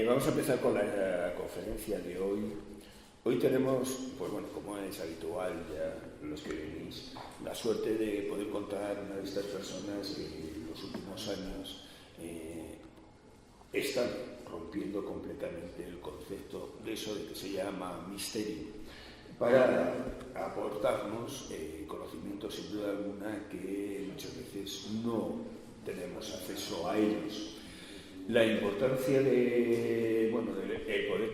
Vamos a empezar con la conferencia de hoy. Hoy tenemos, pues bueno, como es habitual ya los que venís, la suerte de poder contar una de estas personas que en los últimos años están rompiendo completamente el concepto de eso de que se llama misterio, para aportarnos conocimientos sin duda alguna que muchas veces no tenemos acceso a ellos. La importancia de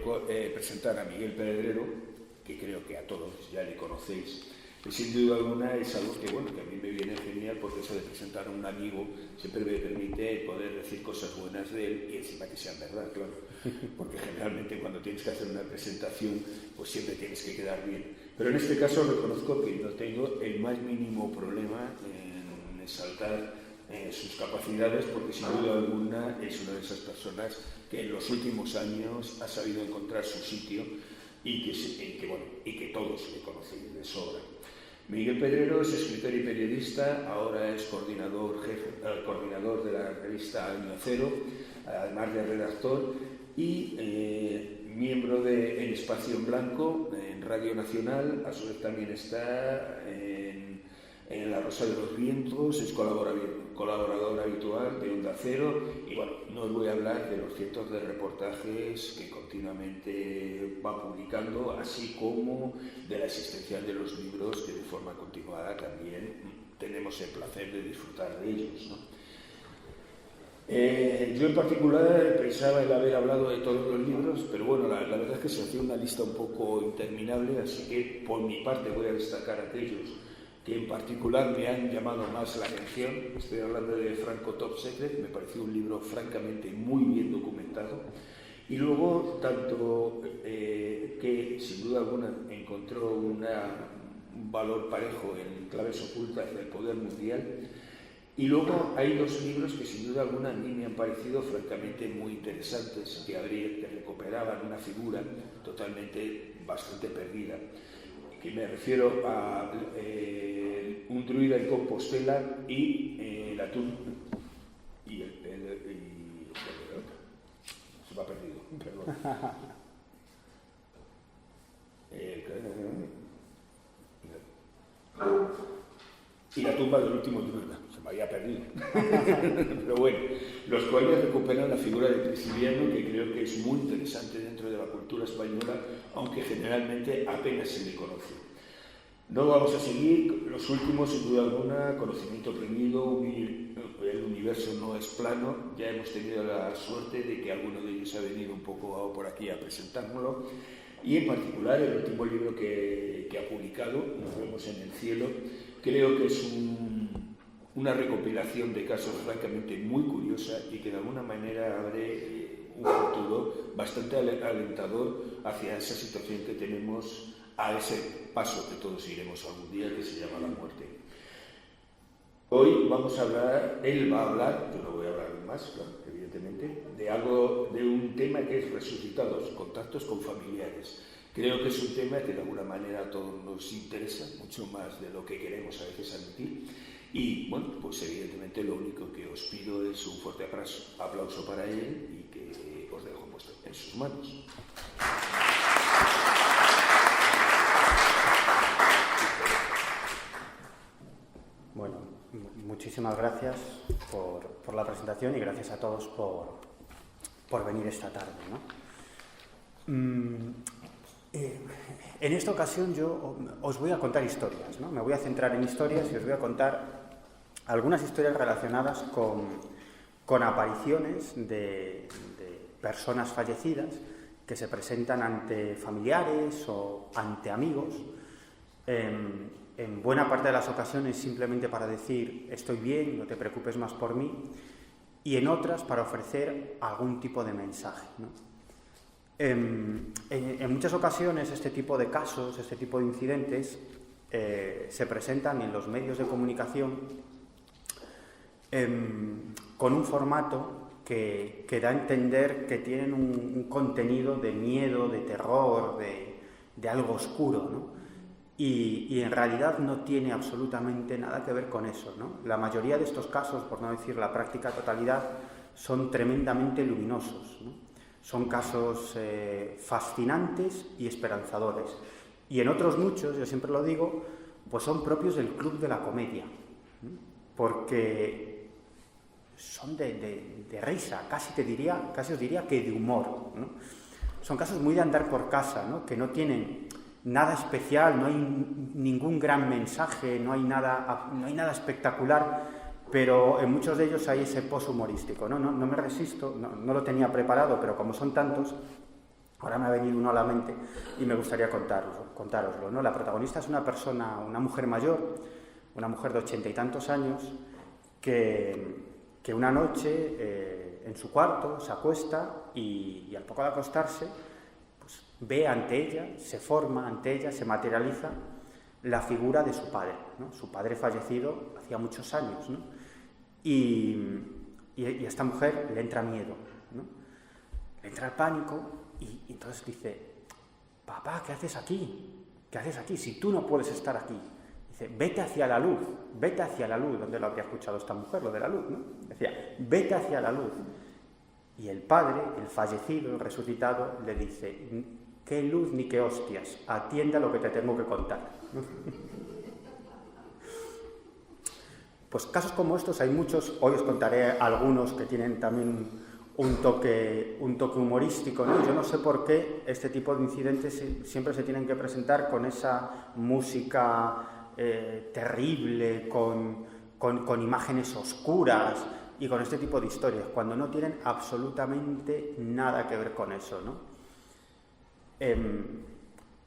poder presentar a Miguel Pedrero, que creo que a todos ya le conocéis, y sin duda alguna es algo que a mí me viene genial, porque eso de presentar a un amigo siempre me permite poder decir cosas buenas de él y encima que sean verdad, claro, porque generalmente cuando tienes que hacer una presentación pues siempre tienes que quedar bien, pero en este caso reconozco que no tengo el más mínimo problema en exaltar sus capacidades, porque sin duda alguna es una de esas personas que en los últimos años ha sabido encontrar su sitio y que todos le conocen de sobra. Miguel Pedrero es escritor y periodista, ahora es coordinador de la revista Año Cero, además de redactor, y miembro de El Espacio en Blanco en Radio Nacional. A su vez también está en La Rosa de los Vientos, es colaborador habitual de Onda Cero, y no os voy a hablar de los cientos de reportajes que continuamente va publicando, así como de la existencia de los libros que de forma continuada también tenemos el placer de disfrutar de ellos, ¿no? Yo en particular pensaba el haber hablado de todos los libros, pero la verdad es que se hacía una lista un poco interminable, así que por mi parte voy a destacar aquellos que en particular me han llamado más la atención. Estoy hablando de Franco Top Secret, me pareció un libro francamente muy bien documentado, y luego tanto que sin duda alguna encontró un valor parejo en Claves Ocultas del Poder Mundial, y luego hay dos libros que sin duda alguna a mí me han parecido francamente muy interesantes, que recuperaban una figura bastante perdida, que me refiero a Un druida en Compostela y La tumba y se me ha perdido, perdón. Y La tumba del último druida, se me había perdido. Pero los cuales recuperan la figura de Prisciliano, que creo que es muy interesante dentro de la cultura española, aunque generalmente apenas se le conoce. No vamos a seguir los últimos, sin duda alguna, Conocimiento Prohibido, El universo no es plano. Ya hemos tenido la suerte de que alguno de ellos ha venido un poco por aquí a presentárnoslo, y en particular el último libro que ha publicado, Nos vemos en el cielo, creo que es una recopilación de casos francamente muy curiosa y que de alguna manera abre un futuro bastante alentador hacia esa situación que tenemos, a ese paso que todos iremos algún día, que se llama la muerte. Hoy vamos a hablar, él va a hablar, yo no voy a hablar más, claro, evidentemente, de un tema que es resucitados, contactos con familiares. Creo que es un tema que de alguna manera a todos nos interesa, mucho más de lo que queremos a veces admitir. Y pues evidentemente lo único que os pido es un fuerte aplauso para él, y que os dejo en sus manos. Bueno, muchísimas gracias por la presentación, y gracias a todos por venir esta tarde, ¿no? En esta ocasión yo os voy a contar historias, ¿no? Me voy a centrar en historias y os voy a contar algunas historias relacionadas con apariciones de personas fallecidas que se presentan ante familiares o ante amigos, en buena parte de las ocasiones simplemente para decir estoy bien, no te preocupes más por mí, y en otras para ofrecer algún tipo de mensaje, ¿no? En muchas ocasiones este tipo de casos, este tipo de incidentes se presentan en los medios de comunicación con un formato que da a entender que tienen un contenido de miedo, de terror, de algo oscuro, ¿no? Y en realidad no tiene absolutamente nada que ver con eso, ¿no? La mayoría de estos casos, por no decir la práctica totalidad, son tremendamente luminosos, ¿no? Son casos fascinantes y esperanzadores. Y en otros muchos, yo siempre lo digo, pues son propios del club de la comedia, ¿no? Porque son de risa, casi os diría que de humor, ¿no? Son casos muy de andar por casa, ¿no? Que no tienen nada especial, no hay ningún gran mensaje, no hay nada espectacular, pero en muchos de ellos hay ese post humorístico, ¿no? No me resisto, no lo tenía preparado, pero como son tantos, ahora me ha venido uno a la mente y me gustaría contároslo, ¿no? La protagonista es una mujer mayor, una mujer de 80 y tantos años, que una noche en su cuarto se acuesta y al poco de acostarse pues, ve ante ella, se forma ante ella, se materializa la figura de su padre, ¿no? Su padre fallecido hacía muchos años, ¿no? Y a esta mujer le entra miedo, ¿no? Le entra el pánico y entonces dice: papá, ¿qué haces aquí? ¿Qué haces aquí? Si tú no puedes estar aquí. Dice: vete hacia la luz, donde lo habría escuchado esta mujer, lo de la luz, ¿no? Decía: vete hacia la luz. Y el padre, el fallecido, el resucitado, le dice: qué luz ni qué hostias, atiende a lo que te tengo que contar. Pues casos como estos hay muchos, hoy os contaré algunos que tienen también un toque humorístico, ¿no? Yo no sé por qué este tipo de incidentes siempre se tienen que presentar con esa música terrible, con imágenes oscuras y con este tipo de historias, cuando no tienen absolutamente nada que ver con eso, ¿no?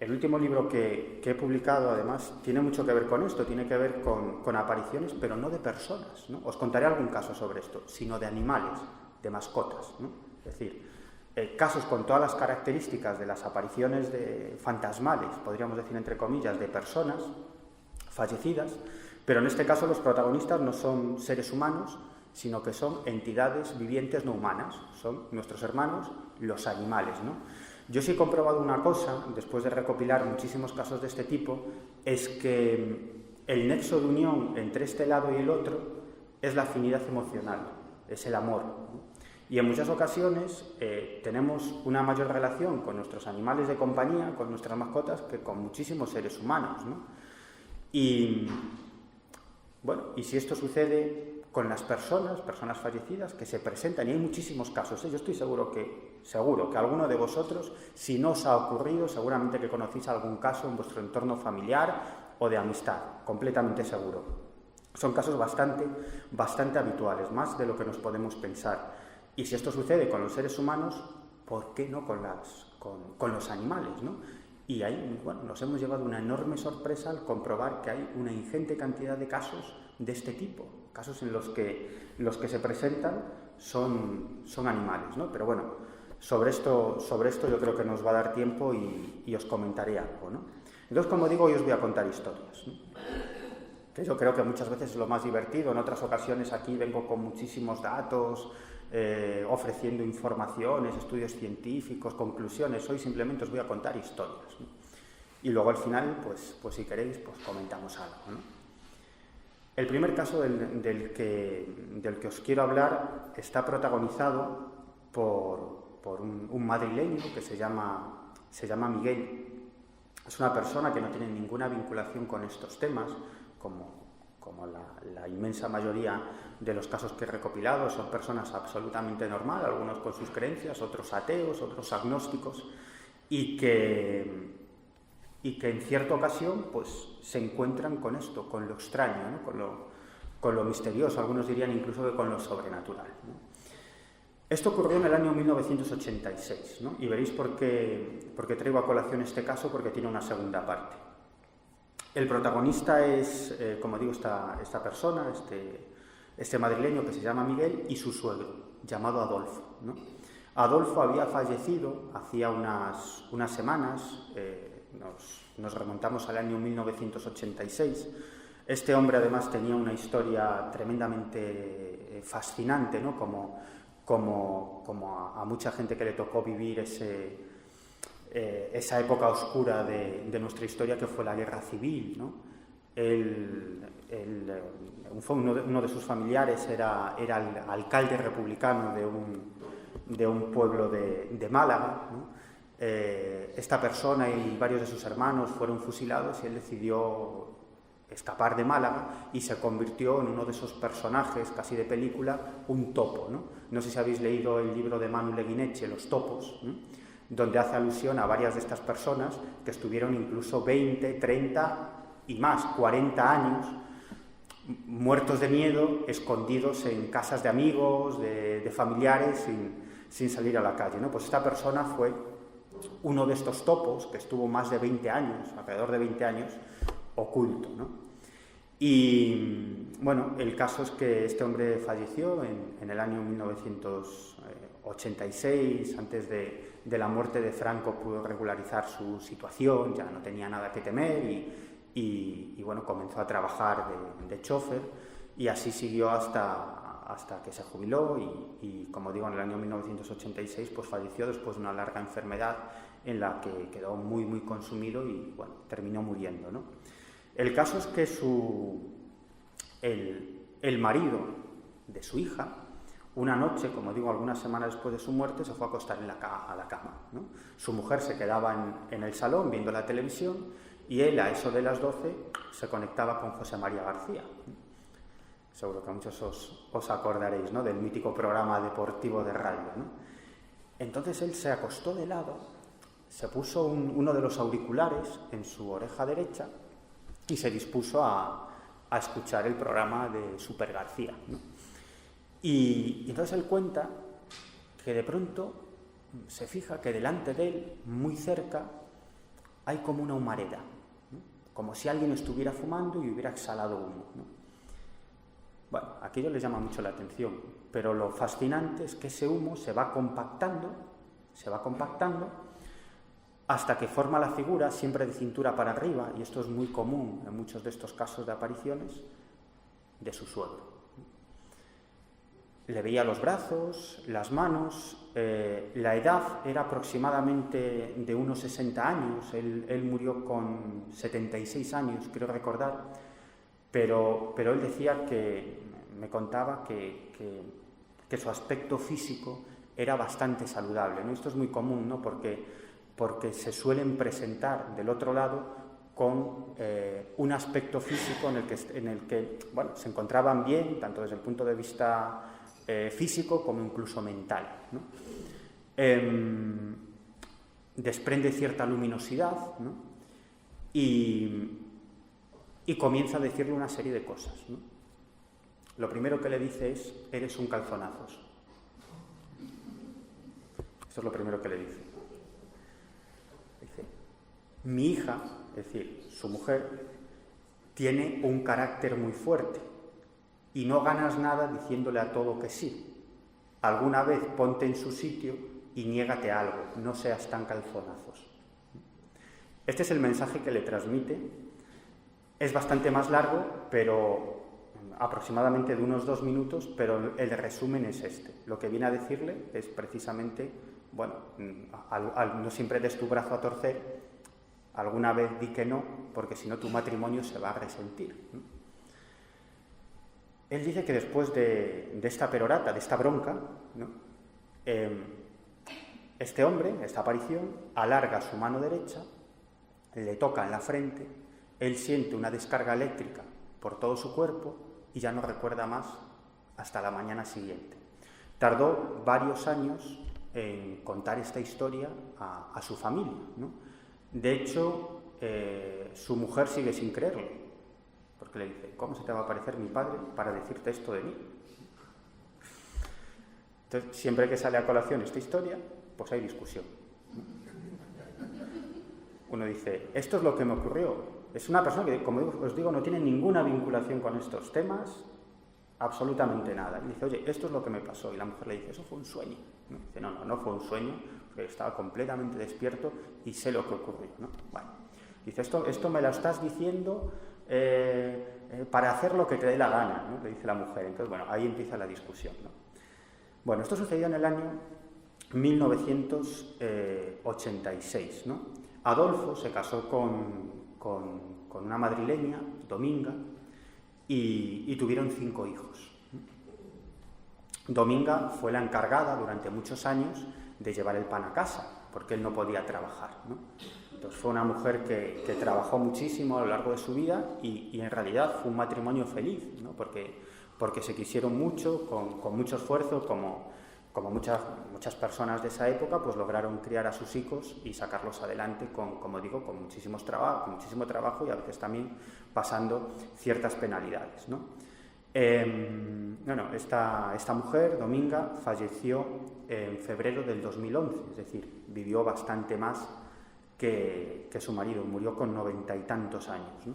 El último libro que he publicado, además, tiene mucho que ver con esto, tiene que ver con apariciones, pero no de personas, ¿no? Os contaré algún caso sobre esto, sino de animales, de mascotas, ¿no? Es decir, casos con todas las características de las apariciones fantasmales, podríamos decir entre comillas, de personas fallecidas, pero en este caso los protagonistas no son seres humanos, sino que son entidades vivientes no humanas, son nuestros hermanos, los animales, ¿no? Yo sí he comprobado una cosa, después de recopilar muchísimos casos de este tipo, es que el nexo de unión entre este lado y el otro es la afinidad emocional, es el amor, ¿no? Y en muchas ocasiones tenemos una mayor relación con nuestros animales de compañía, con nuestras mascotas, que con muchísimos seres humanos, ¿no? Y bueno, y si esto sucede con las personas fallecidas que se presentan, y hay muchísimos casos, yo estoy seguro que alguno de vosotros, si no os ha ocurrido, seguramente que conocéis algún caso en vuestro entorno familiar o de amistad, completamente seguro. Son casos bastante habituales, más de lo que nos podemos pensar. Y si esto sucede con los seres humanos, ¿por qué no con los animales, ¿no? Y ahí, bueno, nos hemos llevado una enorme sorpresa al comprobar que hay una ingente cantidad de casos de este tipo, casos en los que se presentan son animales, ¿no? Pero bueno, sobre esto yo creo que nos va a dar tiempo y os comentaré algo, ¿no? Entonces, como digo, hoy os voy a contar historias, ¿no? Que yo creo que muchas veces es lo más divertido. En otras ocasiones aquí vengo con muchísimos datos, ofreciendo informaciones, estudios científicos, conclusiones. Hoy simplemente os voy a contar historias, ¿no? Y luego al final, pues si queréis, pues comentamos algo, ¿no? El primer caso del que os quiero hablar está protagonizado por un madrileño que se llama Miguel. Es una persona que no tiene ninguna vinculación con estos temas, como la inmensa mayoría de los casos que he recopilado. Son personas absolutamente normales, algunos con sus creencias, otros ateos, otros agnósticos, y que en cierta ocasión pues se encuentran con esto, con lo extraño, ¿no? con lo misterioso, algunos dirían incluso que con lo sobrenatural, ¿no? Esto ocurrió en el año 1986, ¿no? Y veréis por qué traigo a colación este caso, porque tiene una segunda parte. El protagonista es, como digo, esta persona, este madrileño que se llama Miguel, y su suegro, llamado Adolfo, ¿no? Adolfo había fallecido hacía unas semanas, nos remontamos al año 1986. Este hombre además tenía una historia tremendamente fascinante, ¿no? Como a mucha gente que le tocó vivir esa época oscura de nuestra historia, que fue la Guerra Civil, ¿no? Uno de sus familiares era el alcalde republicano de un pueblo de Málaga, ¿no? Esta persona y varios de sus hermanos fueron fusilados y él decidió escapar de Málaga y se convirtió en uno de esos personajes casi de película, un topo, ¿no? No sé si habéis leído el libro de Manu Leguineche, Los topos, ¿no? Donde hace alusión a varias de estas personas que estuvieron incluso 20, 30 y más, 40 años muertos de miedo, escondidos en casas de amigos, de familiares, sin salir a la calle, ¿no? Pues esta persona fue uno de estos topos que estuvo más de 20 años, alrededor de 20 años, oculto, ¿no? Y bueno, el caso es que este hombre falleció en el año 1986, antes de la muerte de Franco pudo regularizar su situación, ya no tenía nada que temer y bueno, comenzó a trabajar de chofer y así siguió hasta que se jubiló y como digo, en el año 1986 pues falleció después de una larga enfermedad en la que quedó muy muy consumido y bueno, terminó muriendo, ¿no? El caso es que el marido de su hija, una noche, como digo, algunas semanas después de su muerte, se fue a acostar a la cama, ¿no? Su mujer se quedaba en el salón viendo la televisión y él a eso de las 12 se conectaba con José María García. Seguro que muchos os acordaréis, ¿no? Del mítico programa deportivo de radio, ¿no? Entonces él se acostó de lado, se puso uno de los auriculares en su oreja derecha y se dispuso a escuchar el programa de Super García, ¿no? Y entonces él cuenta que de pronto se fija que delante de él, muy cerca, hay como una humareda, ¿no? Como si alguien estuviera fumando y hubiera exhalado humo, ¿no? Bueno, aquello les llama mucho la atención, pero lo fascinante es que ese humo se va compactando hasta que forma la figura, siempre de cintura para arriba, y esto es muy común en muchos de estos casos de apariciones, de su suegro. Le veía los brazos, las manos, la edad era aproximadamente de unos 60 años, él murió con 76 años, creo recordar, pero él decía me contaba que su aspecto físico era bastante saludable, ¿no? Esto es muy común, ¿no? Porque se suelen presentar del otro lado con un aspecto físico en el que bueno, se encontraban bien, tanto desde el punto de vista físico como incluso mental, ¿no? Desprende cierta luminosidad, ¿no? Y comienza a decirle una serie de cosas, ¿no? Lo primero que le dice es: eres un calzonazos. Eso es lo primero que le dice. Dice: mi hija, es decir, su mujer, tiene un carácter muy fuerte y no ganas nada diciéndole a todo que sí. Alguna vez ponte en su sitio y niégate algo, no seas tan calzonazos. Este es el mensaje que le transmite. Es bastante más largo, pero aproximadamente de unos 2 minutos, pero el resumen es este. Lo que viene a decirle es precisamente, bueno, no siempre des tu brazo a torcer, alguna vez di que no, porque si no tu matrimonio se va a resentir, ¿no? Él dice que después de esta perorata, de esta bronca, ¿no? Este hombre, esta aparición, alarga su mano derecha, le toca en la frente. Él siente una descarga eléctrica por todo su cuerpo y ya no recuerda más hasta la mañana siguiente. Tardó varios años en contar esta historia a su familia, ¿no? De hecho, su mujer sigue sin creerlo, porque le dice: ¿cómo se te va a aparecer mi padre para decirte esto de mí? Entonces, siempre que sale a colación esta historia, pues hay discusión. Uno dice: esto es lo que me ocurrió. Es una persona que, como os digo, no tiene ninguna vinculación con estos temas, absolutamente nada. Y dice: oye, esto es lo que me pasó. Y la mujer le dice: eso fue un sueño, ¿no? Dice: no fue un sueño, porque estaba completamente despierto y sé lo que ocurrió, ¿no? Bueno, dice: esto me lo estás diciendo para hacer lo que te dé la gana, ¿no? Le dice la mujer. Entonces, bueno, ahí empieza la discusión, ¿no? Bueno, esto sucedió en el año 1986, ¿no? Adolfo se casó con una madrileña, Dominga, y tuvieron 5 hijos. Dominga fue la encargada durante muchos años de llevar el pan a casa, porque él no podía trabajar, ¿no? Entonces fue una mujer que trabajó muchísimo a lo largo de su vida y en realidad fue un matrimonio feliz, ¿no? Porque se quisieron mucho, con mucho esfuerzo, como muchas personas de esa época, pues lograron criar a sus hijos y sacarlos adelante como digo, con muchísimo trabajo y a veces también pasando ciertas penalidades, ¿no? Esta mujer, Dominga, falleció en febrero del 2011, es decir, vivió bastante más que su marido, murió con 90 y tantos años, ¿no?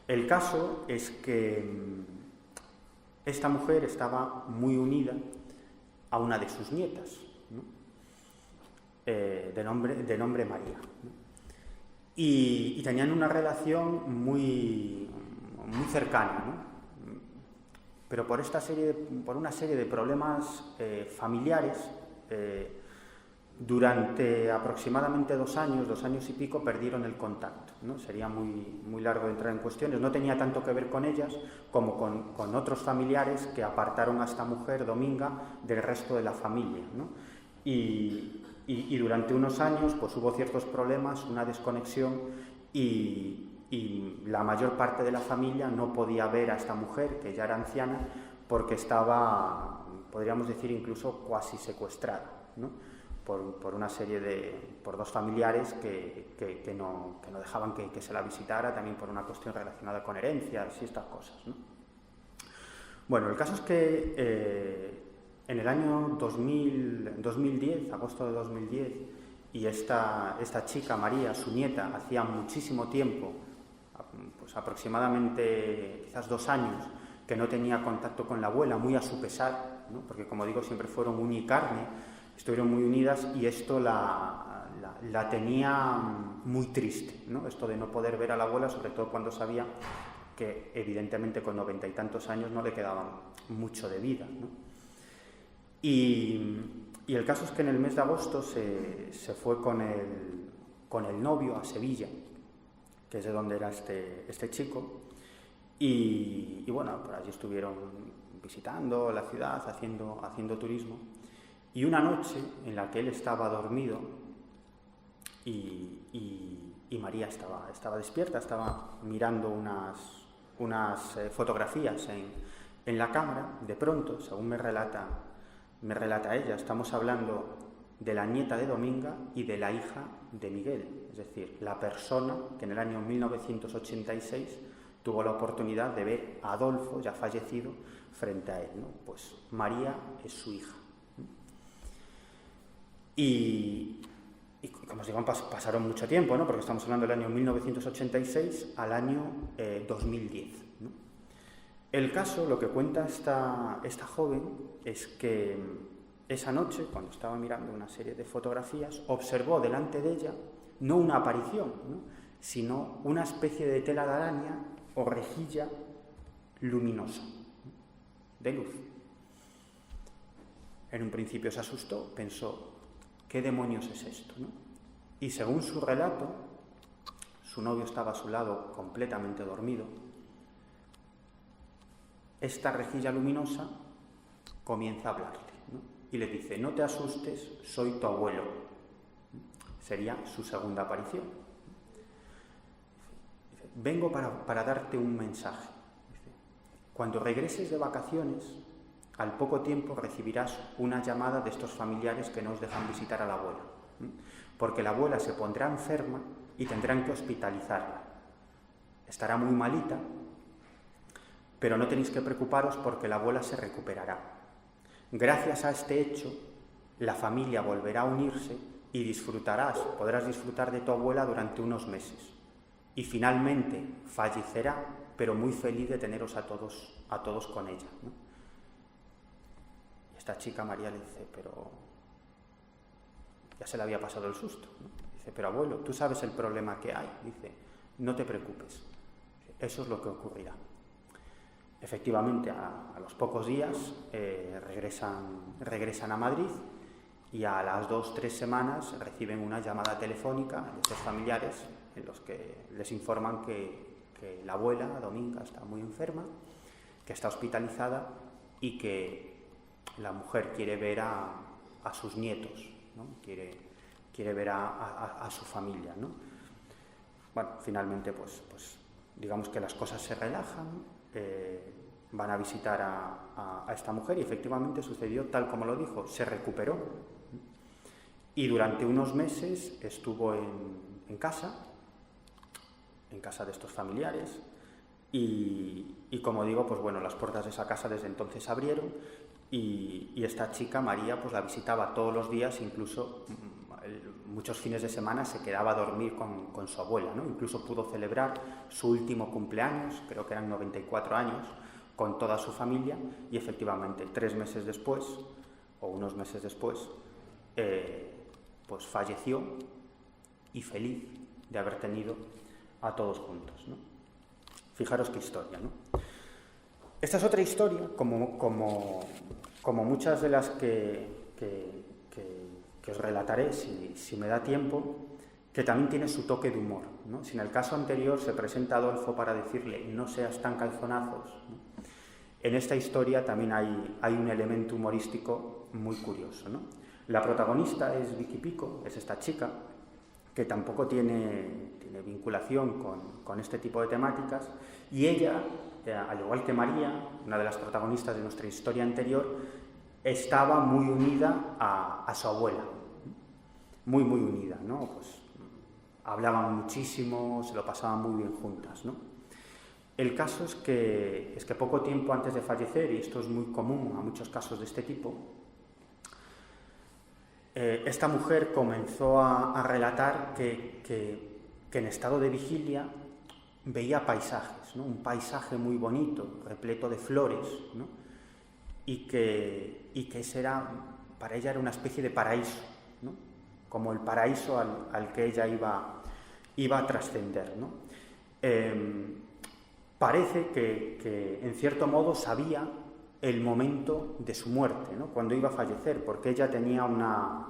El caso es que esta mujer estaba muy unida a una de sus nietas, ¿no? de nombre María, ¿no? Y tenían una relación muy cercana, ¿no? Pero por una serie de problemas familiares, durante aproximadamente 2 años y pico, perdieron el contacto, ¿no? Sería muy largo entrar en cuestiones. No tenía tanto que ver con ellas como con otros familiares que apartaron a esta mujer, Dominga, del resto de la familia, ¿no? Y durante unos años pues hubo ciertos problemas, una desconexión y la mayor parte de la familia no podía ver a esta mujer, que ya era anciana, porque estaba, podríamos decir, incluso cuasi secuestrada, ¿no? Por 2 familiares que no dejaban que se la visitara, también por una cuestión relacionada con herencias y estas cosas, ¿no? Bueno, el caso es que en el año 2010, agosto de 2010, y esta chica, María, su nieta, hacía muchísimo tiempo, pues aproximadamente quizás 2 años, que no tenía contacto con la abuela, muy a su pesar, ¿no? Porque, como digo, siempre fueron uña y carne, estuvieron muy unidas y esto la tenía muy triste, ¿no? Esto de no poder ver a la abuela, sobre todo cuando sabía que evidentemente con 90 y tantos años no le quedaba mucho de vida, ¿no? Y el caso es que en el mes de agosto se fue con el novio a Sevilla, que es de donde era este chico, y bueno, por allí estuvieron visitando la ciudad, haciendo turismo. Y una noche en la que él estaba dormido y María estaba despierta, estaba mirando unas fotografías en la cámara, de pronto, según me relata ella, estamos hablando de la nieta de Dominga y de la hija de Miguel, es decir, la persona que en el año 1986 tuvo la oportunidad de ver a Adolfo, ya fallecido, frente a él, ¿no? Pues María es su hija. Y como os digo, pasaron mucho tiempo, ¿no? Porque estamos hablando del año 1986 al año 2010, ¿no? El caso, lo que cuenta esta joven, es que esa noche, cuando estaba mirando una serie de fotografías, observó delante de ella no una aparición, ¿no? Sino una especie de tela de araña o rejilla luminosa, ¿no? De luz. En un principio se asustó, pensó, ¿qué demonios es esto, ¿no? Y según su relato, su novio estaba a su lado completamente dormido. Esta rejilla luminosa comienza a hablarle, ¿no? Y le dice, no te asustes, soy tu abuelo. Sería su segunda aparición. Dice, vengo para darte un mensaje. Dice, cuando regreses de vacaciones, al poco tiempo recibirás una llamada de estos familiares que no os dejan visitar a la abuela, porque la abuela se pondrá enferma y tendrán que hospitalizarla. Estará muy malita, pero no tenéis que preocuparos porque la abuela se recuperará. Gracias a este hecho, la familia volverá a unirse y podrás disfrutar de tu abuela durante unos meses. Y finalmente fallecerá, pero muy feliz de teneros a todos con ella, ¿no? Y esta chica, María, le dice, pero ya se le había pasado el susto, ¿no? Dice, pero abuelo, tú sabes el problema que hay. Dice, no te preocupes, eso es lo que ocurrirá. Efectivamente, a los pocos días regresan a Madrid y a las 2-3 semanas reciben una llamada telefónica de estos familiares en los que les informan que la abuela, Dominga, está muy enferma, que está hospitalizada y que la mujer quiere ver a sus nietos, ¿no? Quiere ver a su familia, ¿no? Bueno, finalmente, pues digamos que las cosas se relajan, van a visitar a esta mujer y efectivamente sucedió tal como lo dijo, se recuperó y durante unos meses estuvo en casa de estos familiares y como digo, pues bueno, las puertas de esa casa desde entonces se abrieron y esta chica, María, pues la visitaba todos los días, incluso muchos fines de semana se quedaba a dormir con su abuela, ¿no? Incluso pudo celebrar su último cumpleaños, creo que eran 94 años, con toda su familia y efectivamente 3 meses después, o unos meses después, pues falleció y feliz de haber tenido a todos juntos, ¿no? Fijaros qué historia, ¿no? Esta es otra historia, como muchas de las que os relataré si me da tiempo, que también tiene su toque de humor, ¿no? Si en el caso anterior se presenta a Adolfo para decirle no seas tan calzonazos, ¿no? En esta historia también hay un elemento humorístico muy curioso, ¿no? La protagonista es Vicky Pico, es esta chica que tampoco tiene vinculación con este tipo de temáticas y ella, al igual que María, una de las protagonistas de nuestra historia anterior, estaba muy unida a su abuela, muy unida, ¿no? Pues hablaban muchísimo, se lo pasaban muy bien juntas, ¿no? El caso es que poco tiempo antes de fallecer, y esto es muy común a muchos casos de este tipo, esta mujer comenzó a relatar que en estado de vigilia veía paisajes, ¿no? Un paisaje muy bonito, repleto de flores, ¿no? Y que ese para ella era una especie de paraíso, ¿no? Como el paraíso al que ella iba a trascender, ¿no? Parece que en cierto modo sabía el momento de su muerte, ¿no? Cuando iba a fallecer, porque ella tenía una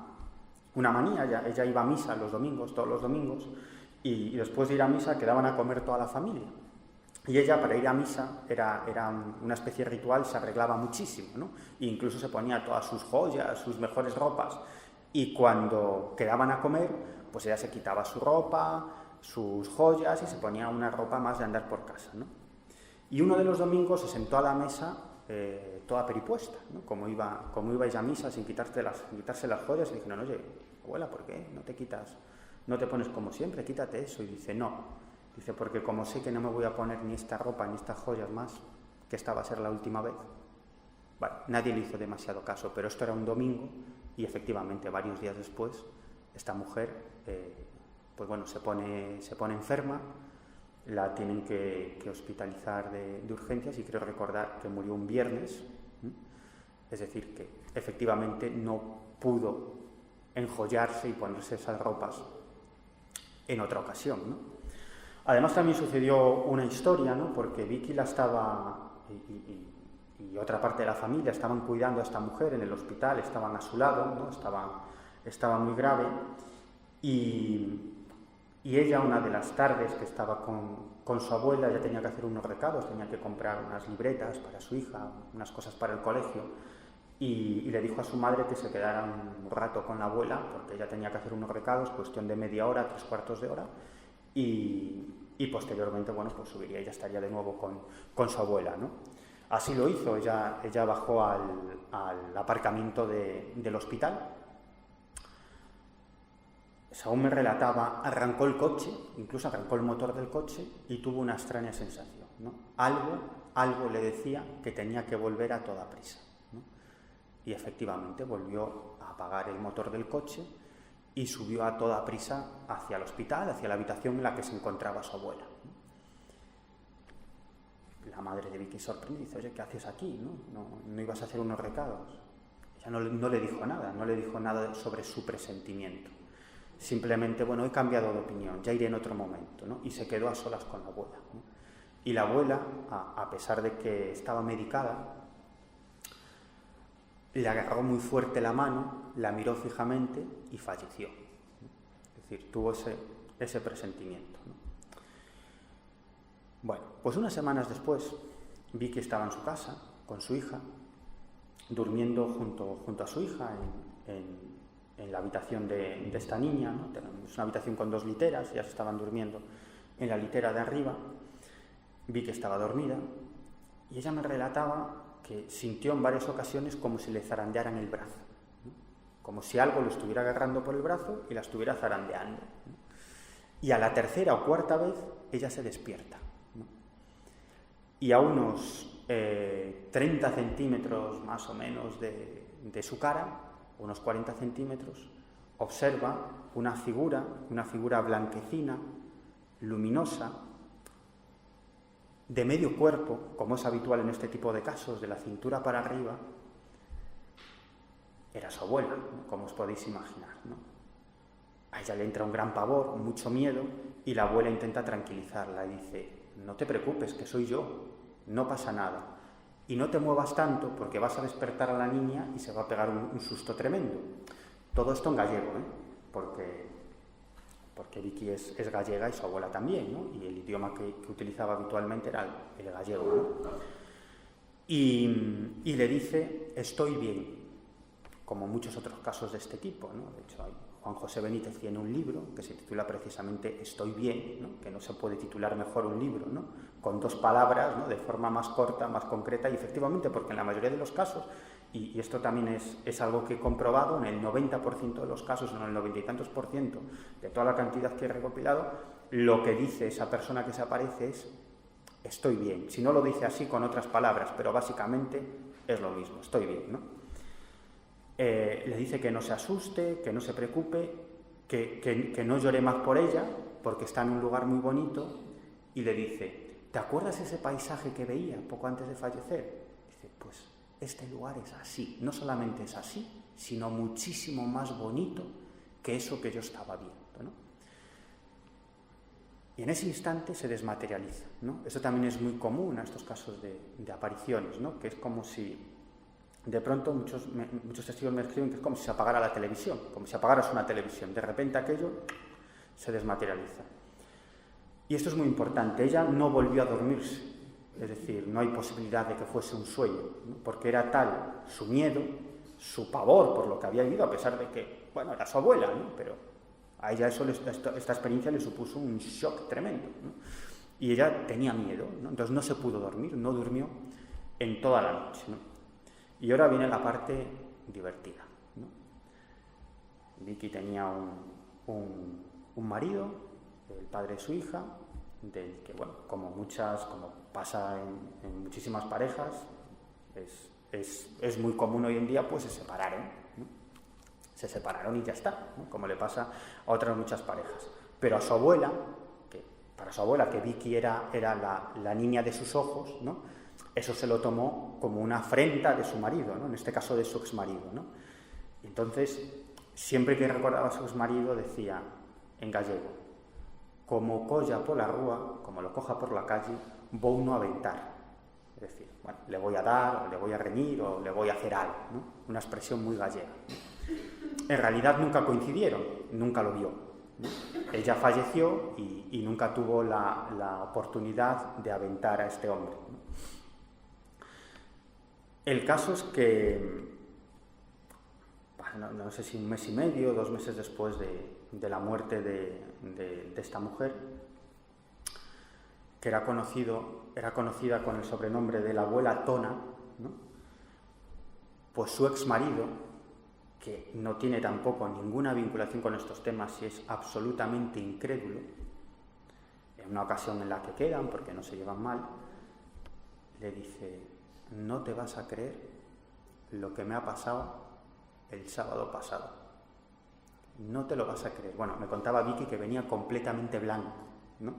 manía, ella iba a misa los domingos, todos los domingos, y después de ir a misa quedaban a comer toda la familia. Y ella, para ir a misa, era una especie de ritual, se arreglaba muchísimo, ¿no? E incluso se ponía todas sus joyas, sus mejores ropas, y cuando quedaban a comer, pues ella se quitaba su ropa, sus joyas, y se ponía una ropa más de andar por casa, ¿no? Y uno de los domingos se sentó a la mesa toda peripuesta, ¿no? Como iba ella a misa sin quitarse las joyas, y dijeron, oye, abuela, ¿por qué no te pones como siempre? Quítate eso. Y dice, no. Dice, porque como sé que no me voy a poner ni esta ropa ni estas joyas más, que esta va a ser la última vez. Bueno, nadie le hizo demasiado caso, pero esto era un domingo y efectivamente varios días después esta mujer pues bueno, se pone enferma, la tienen que hospitalizar de urgencias y creo recordar que murió un viernes, es decir, que efectivamente no pudo enjollarse y ponerse esas ropas en otra ocasión, ¿no? Además también sucedió una historia, ¿no? Porque Vicky y otra parte de la familia estaban cuidando a esta mujer en el hospital, estaban a su lado, ¿no? Estaba muy grave y ella, una de las tardes que estaba con su abuela, ya tenía que hacer unos recados, tenía que comprar unas libretas para su hija, unas cosas para el colegio, y le dijo a su madre que se quedara un rato con la abuela, porque ella tenía que hacer unos recados, cuestión de media hora, 3/4 de hora, y posteriormente, bueno, pues subiría y ya estaría de nuevo con su abuela, ¿no? Así lo hizo, ella bajó al aparcamiento del hospital. Según me relataba, arrancó el coche, incluso arrancó el motor del coche y tuvo una extraña sensación, ¿no? Algo le decía que tenía que volver a toda prisa, ¿no? Y efectivamente volvió a apagar el motor del coche y subió a toda prisa hacia el hospital, hacia la habitación en la que se encontraba su abuela. La madre de Vicky sorprende y dice, oye, ¿qué haces aquí? ¿No ibas a hacer unos recados? Ella no le dijo nada sobre su presentimiento. Simplemente, bueno, he cambiado de opinión, ya iré en otro momento, ¿no? Y se quedó a solas con la abuela, ¿no? Y la abuela, a pesar de que estaba medicada, le agarró muy fuerte la mano, la miró fijamente y falleció, ¿no? Es decir, tuvo ese presentimiento, ¿no? Bueno, pues unas semanas después, Vicky estaba en su casa con su hija durmiendo junto a su hija en la habitación de esta niña, ¿no? Es una habitación con 2 literas, ellas estaban durmiendo en la litera de arriba. Vi que estaba dormida y ella me relataba que sintió en varias ocasiones como si le zarandearan el brazo, ¿no? Como si algo lo estuviera agarrando por el brazo y la estuviera zarandeando, ¿no? Y a la tercera o cuarta vez ella se despierta, ¿no? Y a unos 30 centímetros más o menos de su cara, unos 40 centímetros, observa una figura blanquecina, luminosa, de medio cuerpo, como es habitual en este tipo de casos, de la cintura para arriba. Era su abuela, ¿no? Como os podéis imaginar, ¿no? A ella le entra un gran pavor, mucho miedo, y la abuela intenta tranquilizarla y dice: no te preocupes, que soy yo, no pasa nada, y no te muevas tanto porque vas a despertar a la niña y se va a pegar un susto tremendo. Todo esto en gallego, porque Vicky es gallega y su abuela también, ¿no? Y el idioma que utilizaba habitualmente era el gallego, ¿no? Y le dice: estoy bien, como muchos otros casos de este tipo, ¿no? De hecho, Juan José Benítez tiene un libro que se titula precisamente Estoy bien, ¿no? Que no se puede titular mejor un libro, ¿no? Con 2 palabras, ¿no? De forma más corta, más concreta, y efectivamente, porque en la mayoría de los casos, y esto también es algo que he comprobado, en el 90% de los casos, en el 90 y tantos % de toda la cantidad que he recopilado, lo que dice esa persona que se aparece es: estoy bien. Si no lo dice así con otras palabras, pero básicamente es lo mismo, estoy bien, ¿no? Le dice que no se asuste, que no se preocupe, que no llore más por ella, porque está en un lugar muy bonito, y le dice: ¿te acuerdas ese paisaje que veía poco antes de fallecer? Dice: pues este lugar es así, no solamente es así, sino muchísimo más bonito que eso que yo estaba viendo, ¿no? Y en ese instante se desmaterializa, ¿no? Eso también es muy común a estos casos de apariciones, ¿no? Que es como si de pronto muchos testigos me escriben que es como si se apagara la televisión, como si apagaras una televisión. De repente aquello se desmaterializa. Y esto es muy importante. Ella no volvió a dormirse, es decir, no hay posibilidad de que fuese un sueño, ¿no? Porque era tal su miedo, su pavor por lo que había vivido, a pesar de que, bueno, era su abuela, ¿no? Pero a ella esta experiencia le supuso un shock tremendo, ¿no? Y ella tenía miedo, ¿no? Entonces no se pudo dormir, no durmió en toda la noche, ¿no? Y ahora viene la parte divertida, ¿no? Vicky tenía un marido, el padre de su hija, del que, bueno, como pasa en muchísimas parejas, es muy común hoy en día, pues se separaron, ¿no? Se separaron y ya está, ¿no? Como le pasa a otras muchas parejas. Pero a su abuela, para su abuela, que Vicky era la niña de sus ojos, ¿no? Eso se lo tomó como una afrenta de su marido, ¿no? En este caso de su exmarido, ¿no? Y entonces, siempre que recordaba a su exmarido, decía en gallego: como colla por la rúa, como lo coja por la calle, vou no aventar. Es decir, bueno, le voy a dar, o le voy a reñir, o le voy a hacer algo, ¿no? Una expresión muy gallega, ¿no? En realidad nunca coincidieron, nunca lo vio, ¿no? Ella falleció y nunca tuvo la oportunidad de aventar a este hombre, ¿no? El caso es que, bueno, no sé si 1 mes y medio, 2 meses después de la muerte de esta mujer, que era conocida con el sobrenombre de la abuela Tona, ¿no? Pues su exmarido, que no tiene tampoco ninguna vinculación con estos temas y es absolutamente incrédulo, en una ocasión en la que quedan, porque no se llevan mal, le dice: no te vas a creer lo que me ha pasado el sábado pasado. No te lo vas a creer. Bueno, me contaba Vicky que venía completamente blanco, ¿no?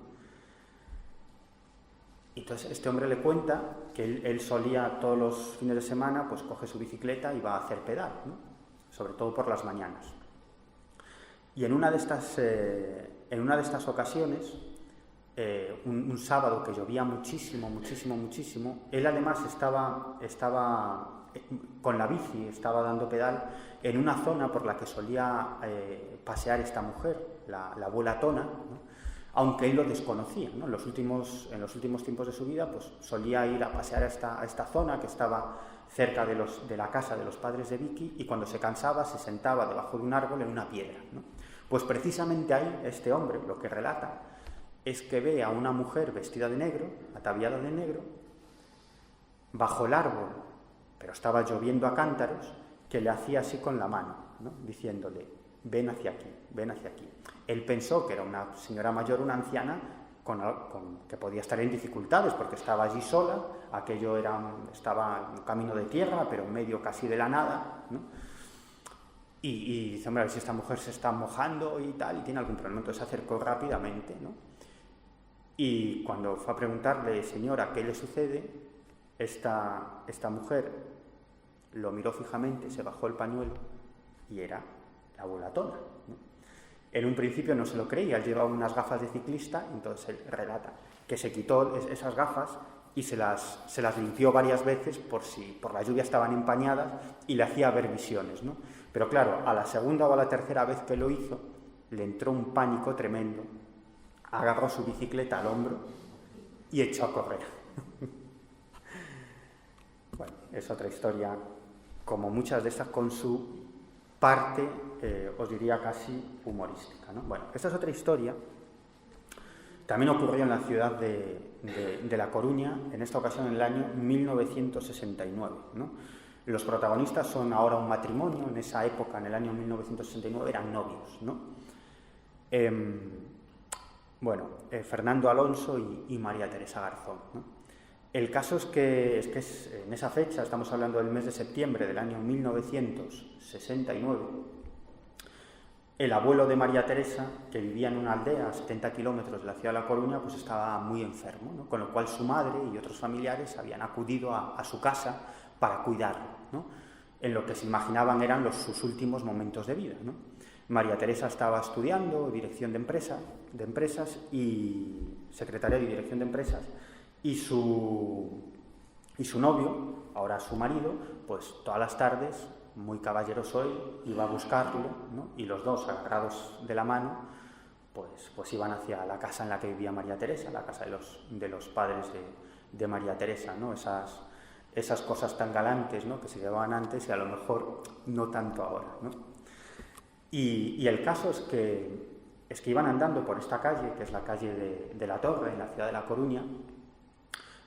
Entonces este hombre le cuenta que él solía todos los fines de semana, pues coge su bicicleta y va a hacer pedal, ¿no? Sobre todo por las mañanas. Y en una de estas ocasiones, un sábado que llovía muchísimo, él además estaba con la bici, estaba dando pedal en una zona por la que solía pasear esta mujer, la abuela Tona, ¿no? aunque él lo desconocía, ¿no? En los últimos tiempos de su vida, pues solía ir a pasear a esta zona que estaba cerca de la casa de los padres de Vicky, y cuando se cansaba se sentaba debajo de un árbol en una piedra, ¿no? Pues precisamente ahí este hombre lo que relata es que ve a una mujer vestida de negro, ataviada de negro, bajo el árbol, pero estaba lloviendo a cántaros, que le hacía así con la mano, ¿no? Diciéndole: ven hacia aquí, ven hacia aquí. Él pensó que era una señora mayor, una anciana, que podía estar en dificultades porque estaba allí sola, aquello estaba en un camino de tierra, pero en medio casi de la nada, ¿no? Y dice: hombre, a ver si esta mujer se está mojando y tal, y tiene algún problema. Entonces se acercó rápidamente, ¿no? Y cuando fue a preguntarle: señora, ¿qué le sucede?, esta mujer lo miró fijamente, se bajó el pañuelo y era la abuela Tona, ¿no? En un principio no se lo creía, él llevaba unas gafas de ciclista, entonces él relata que se quitó esas gafas y se las limpió varias veces por si por la lluvia estaban empañadas, y le hacía ver visiones, ¿no? Pero claro, a la segunda o a la tercera vez que lo hizo, le entró un pánico tremendo, agarró su bicicleta al hombro y echó a correr. Bueno, es otra historia, como muchas de estas, con su parte, os diría casi humorística, ¿no? Bueno, esta es otra historia. También ocurrió en la ciudad de La Coruña, en esta ocasión en el año 1969, ¿no? Los protagonistas son ahora un matrimonio. En esa época, en el año 1969, eran novios, ¿no? Fernando Alonso y María Teresa Garzón, ¿no? El caso es que en esa fecha, estamos hablando del mes de septiembre del año 1969, el abuelo de María Teresa, que vivía en una aldea a 70 kilómetros de la ciudad de La Coruña, pues estaba muy enfermo, ¿no? Con lo cual su madre y otros familiares habían acudido a su casa para cuidarlo, ¿no? En lo que se imaginaban eran sus últimos momentos de vida, ¿no? María Teresa estaba estudiando dirección de empresas y secretaria de dirección de empresas, y su novio, ahora su marido, pues todas las tardes, muy caballeroso él, iba a buscarlo, ¿no? Y los dos, agarrados de la mano, pues iban hacia la casa en la que vivía María Teresa, la casa de los padres de María Teresa, ¿no? Esas cosas tan galantes, ¿no?, que se llevaban antes y a lo mejor no tanto ahora, ¿no? Y el caso es que iban andando por esta calle, que es la calle de La Torre, en la ciudad de La Coruña,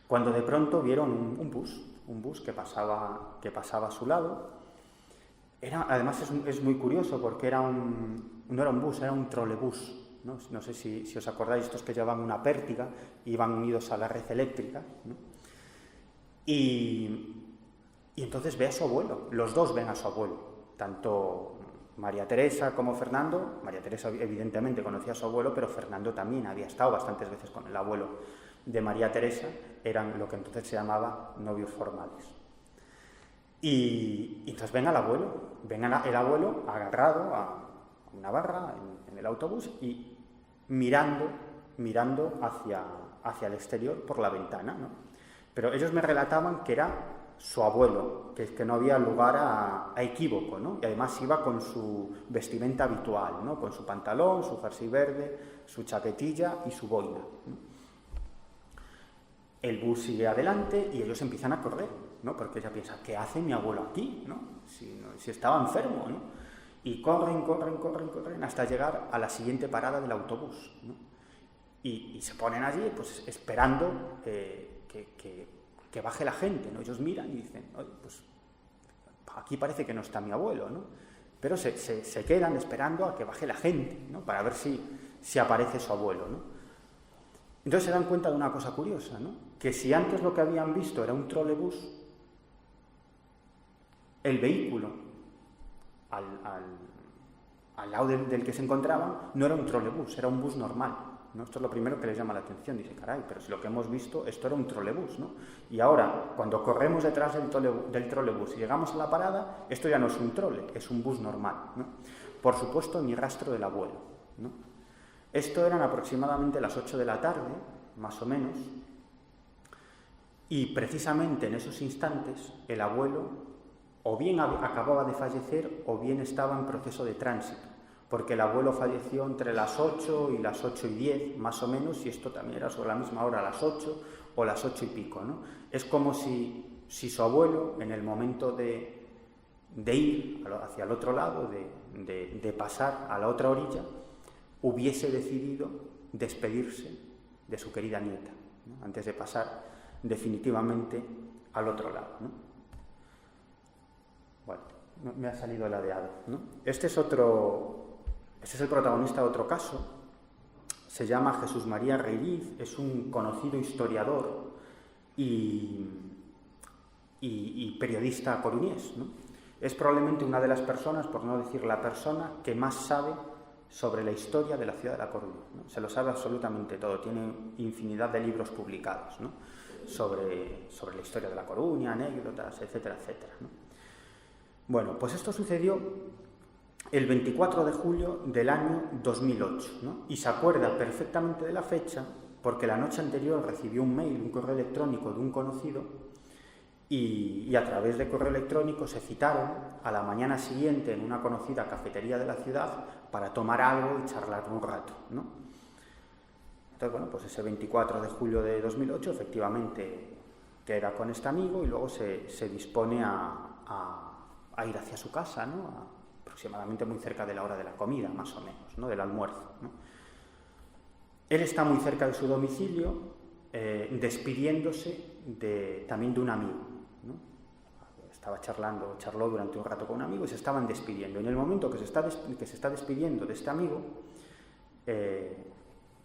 cuando de pronto vieron un bus que pasaba a su lado. Además es muy curioso porque no era un bus, era un trolebús, ¿no? No sé si os acordáis, estos que llevaban una pértiga y iban unidos a la red eléctrica, ¿no? Y entonces ve a su abuelo, los dos ven a su abuelo, tanto María Teresa como Fernando. María Teresa evidentemente conocía a su abuelo, pero Fernando también había estado bastantes veces con el abuelo de María Teresa, eran lo que entonces se llamaba novios formales. Y entonces ven al abuelo, el abuelo agarrado a una barra en el autobús y mirando hacia el exterior por la ventana, ¿no? Pero ellos me relataban que era su abuelo, que no había lugar a equívoco, ¿no? Y además iba con su vestimenta habitual, ¿no? Con su pantalón, su jersey verde, su chaquetilla y su boina, ¿no? El bus sigue adelante y ellos empiezan a correr, ¿no? Porque ella piensa: ¿qué hace mi abuelo aquí, ¿no? Si estaba enfermo, ¿no? Y corren hasta llegar a la siguiente parada del autobús, ¿no? Y se ponen allí, pues esperando que baje la gente, ¿no? Ellos miran y dicen: oye, pues aquí parece que no está mi abuelo, ¿no? Pero se quedan esperando a que baje la gente, ¿no? Para ver si aparece su abuelo, ¿no? Entonces se dan cuenta de una cosa curiosa, ¿no? Que si antes lo que habían visto era un trolebús, el vehículo al lado del que se encontraban no era un trolebús, era un bus normal, ¿no? Esto es lo primero que les llama la atención. Dice: caray, pero si lo que hemos visto, esto era un trolebús, ¿no? Y ahora, cuando corremos detrás del trolebús y llegamos a la parada, esto ya no es un trole, es un bus normal, ¿no? Por supuesto, ni rastro del abuelo, ¿no? Esto eran aproximadamente las 8 de la tarde, más o menos, y precisamente en esos instantes el abuelo o bien acababa de fallecer o bien estaba en proceso de tránsito, porque el abuelo falleció entre las 8 y las 8 y 10, más o menos, y esto también era sobre la misma hora, a las 8 o las 8 y pico, ¿no? Es como si su abuelo, en el momento de ir hacia el otro lado, de pasar a la otra orilla, hubiese decidido despedirse de su querida nieta, ¿no? Antes de pasar definitivamente al otro lado, ¿no? Bueno, me ha salido ladeado, ¿no? Este es el protagonista de otro caso. Se llama Jesús María Reiriz, es un conocido historiador y periodista coruñés, ¿no? Es probablemente una de las personas, por no decir la persona, que más sabe sobre la historia de la ciudad de La Coruña, ¿no? Se lo sabe absolutamente todo, tiene infinidad de libros publicados, ¿no? sobre la historia de La Coruña, anécdotas, etcétera, etcétera, ¿no? Bueno, pues esto sucedió el 24 de julio del año 2008, ¿no? Y se acuerda perfectamente de la fecha porque la noche anterior recibió un mail, un correo electrónico de un conocido y a través de correo electrónico se citaron a la mañana siguiente en una conocida cafetería de la ciudad para tomar algo y charlar un rato, ¿no? Entonces, bueno, pues ese 24 de julio de 2008 efectivamente queda con este amigo y luego se dispone a ir hacia su casa, ¿no? Aproximadamente muy cerca de la hora de la comida, más o menos, ¿no? Del almuerzo, ¿no? Él está muy cerca de su domicilio, despidiéndose también de un amigo, ¿no? Charló durante un rato con un amigo y se estaban despidiendo. En el momento que se está despidiendo de este amigo,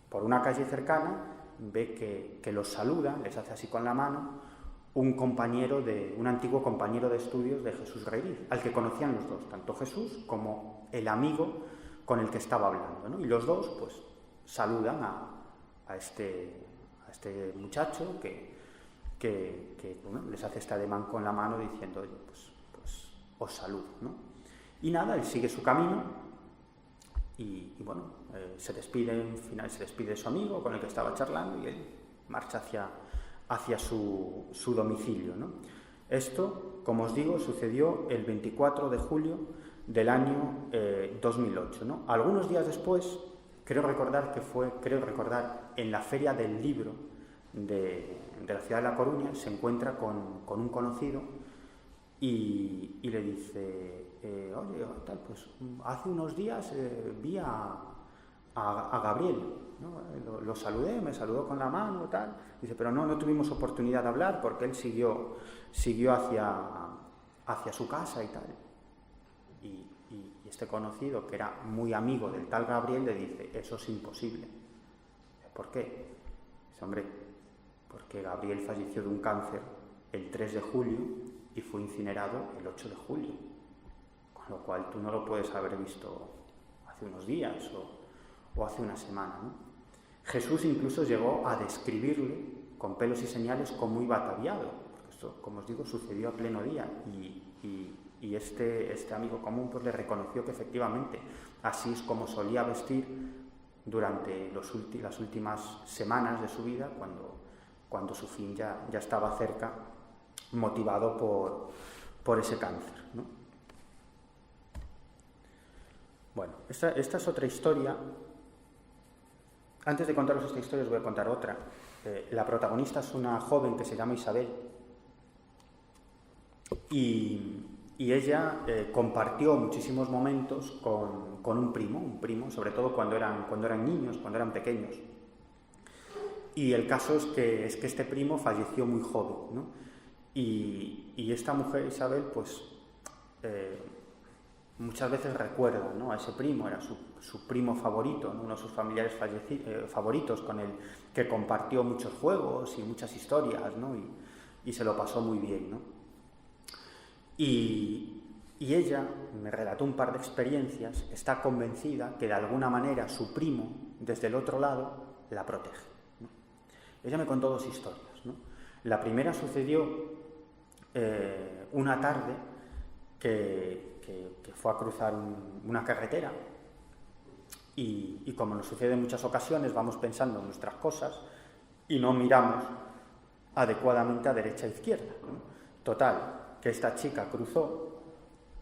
por una calle cercana, ve que los saluda, les hace así con la mano, un antiguo compañero de estudios de Jesús Reiriz, al que conocían los dos, tanto Jesús como el amigo con el que estaba hablando, ¿no? Y los dos, pues, saludan a este muchacho que bueno, les hace este ademán con la mano diciendo, oye, pues os saludo, ¿no? Y nada, él sigue su camino y bueno, se despide de su amigo con el que estaba charlando y él marcha hacia su domicilio, ¿no? Esto, como os digo, sucedió el 24 de julio del año 2008, ¿no? Algunos días después, creo recordar en la Feria del Libro de la ciudad de La Coruña, se encuentra con un conocido y le dice, oye, tal, pues hace unos días vi a Gabriel, ¿no? Lo saludé, me saludó con la mano, tal. Dice, pero no tuvimos oportunidad de hablar porque él siguió hacia su casa y tal. Y este conocido, que era muy amigo del tal Gabriel, le dice, eso es imposible. ¿Por qué? Dice, hombre, porque Gabriel falleció de un cáncer el 3 de julio y fue incinerado el 8 de julio. Con lo cual tú no lo puedes haber visto hace unos días o hace una semana, ¿no? Jesús incluso llegó a describirle con pelos y señales como iba ataviado, porque esto, como os digo, sucedió a pleno día y este amigo común pues le reconoció que efectivamente así es como solía vestir durante las últimas semanas de su vida cuando su fin ya estaba cerca, motivado por ese cáncer, ¿no? Bueno, esta es otra historia. Antes de contaros esta historia os voy a contar otra. La protagonista es una joven que se llama Isabel y ella compartió muchísimos momentos con un primo, sobre todo cuando eran niños, cuando eran pequeños. Y el caso es que este primo falleció muy joven, ¿no? Y esta mujer, Isabel, pues muchas veces recuerda, ¿no?, a ese primo, era su primo favorito, ¿no?, uno de sus familiares favoritos, con el que compartió muchos juegos y muchas historias, ¿no?, y se lo pasó muy bien, ¿no? Y ella me relató un par de experiencias, está convencida que de alguna manera su primo, desde el otro lado, la protege, ¿no? Ella me contó dos historias, ¿no? La primera sucedió una tarde que fue a cruzar una carretera y como nos sucede en muchas ocasiones, vamos pensando en nuestras cosas y no miramos adecuadamente a derecha e izquierda, ¿no? Total, que esta chica cruzó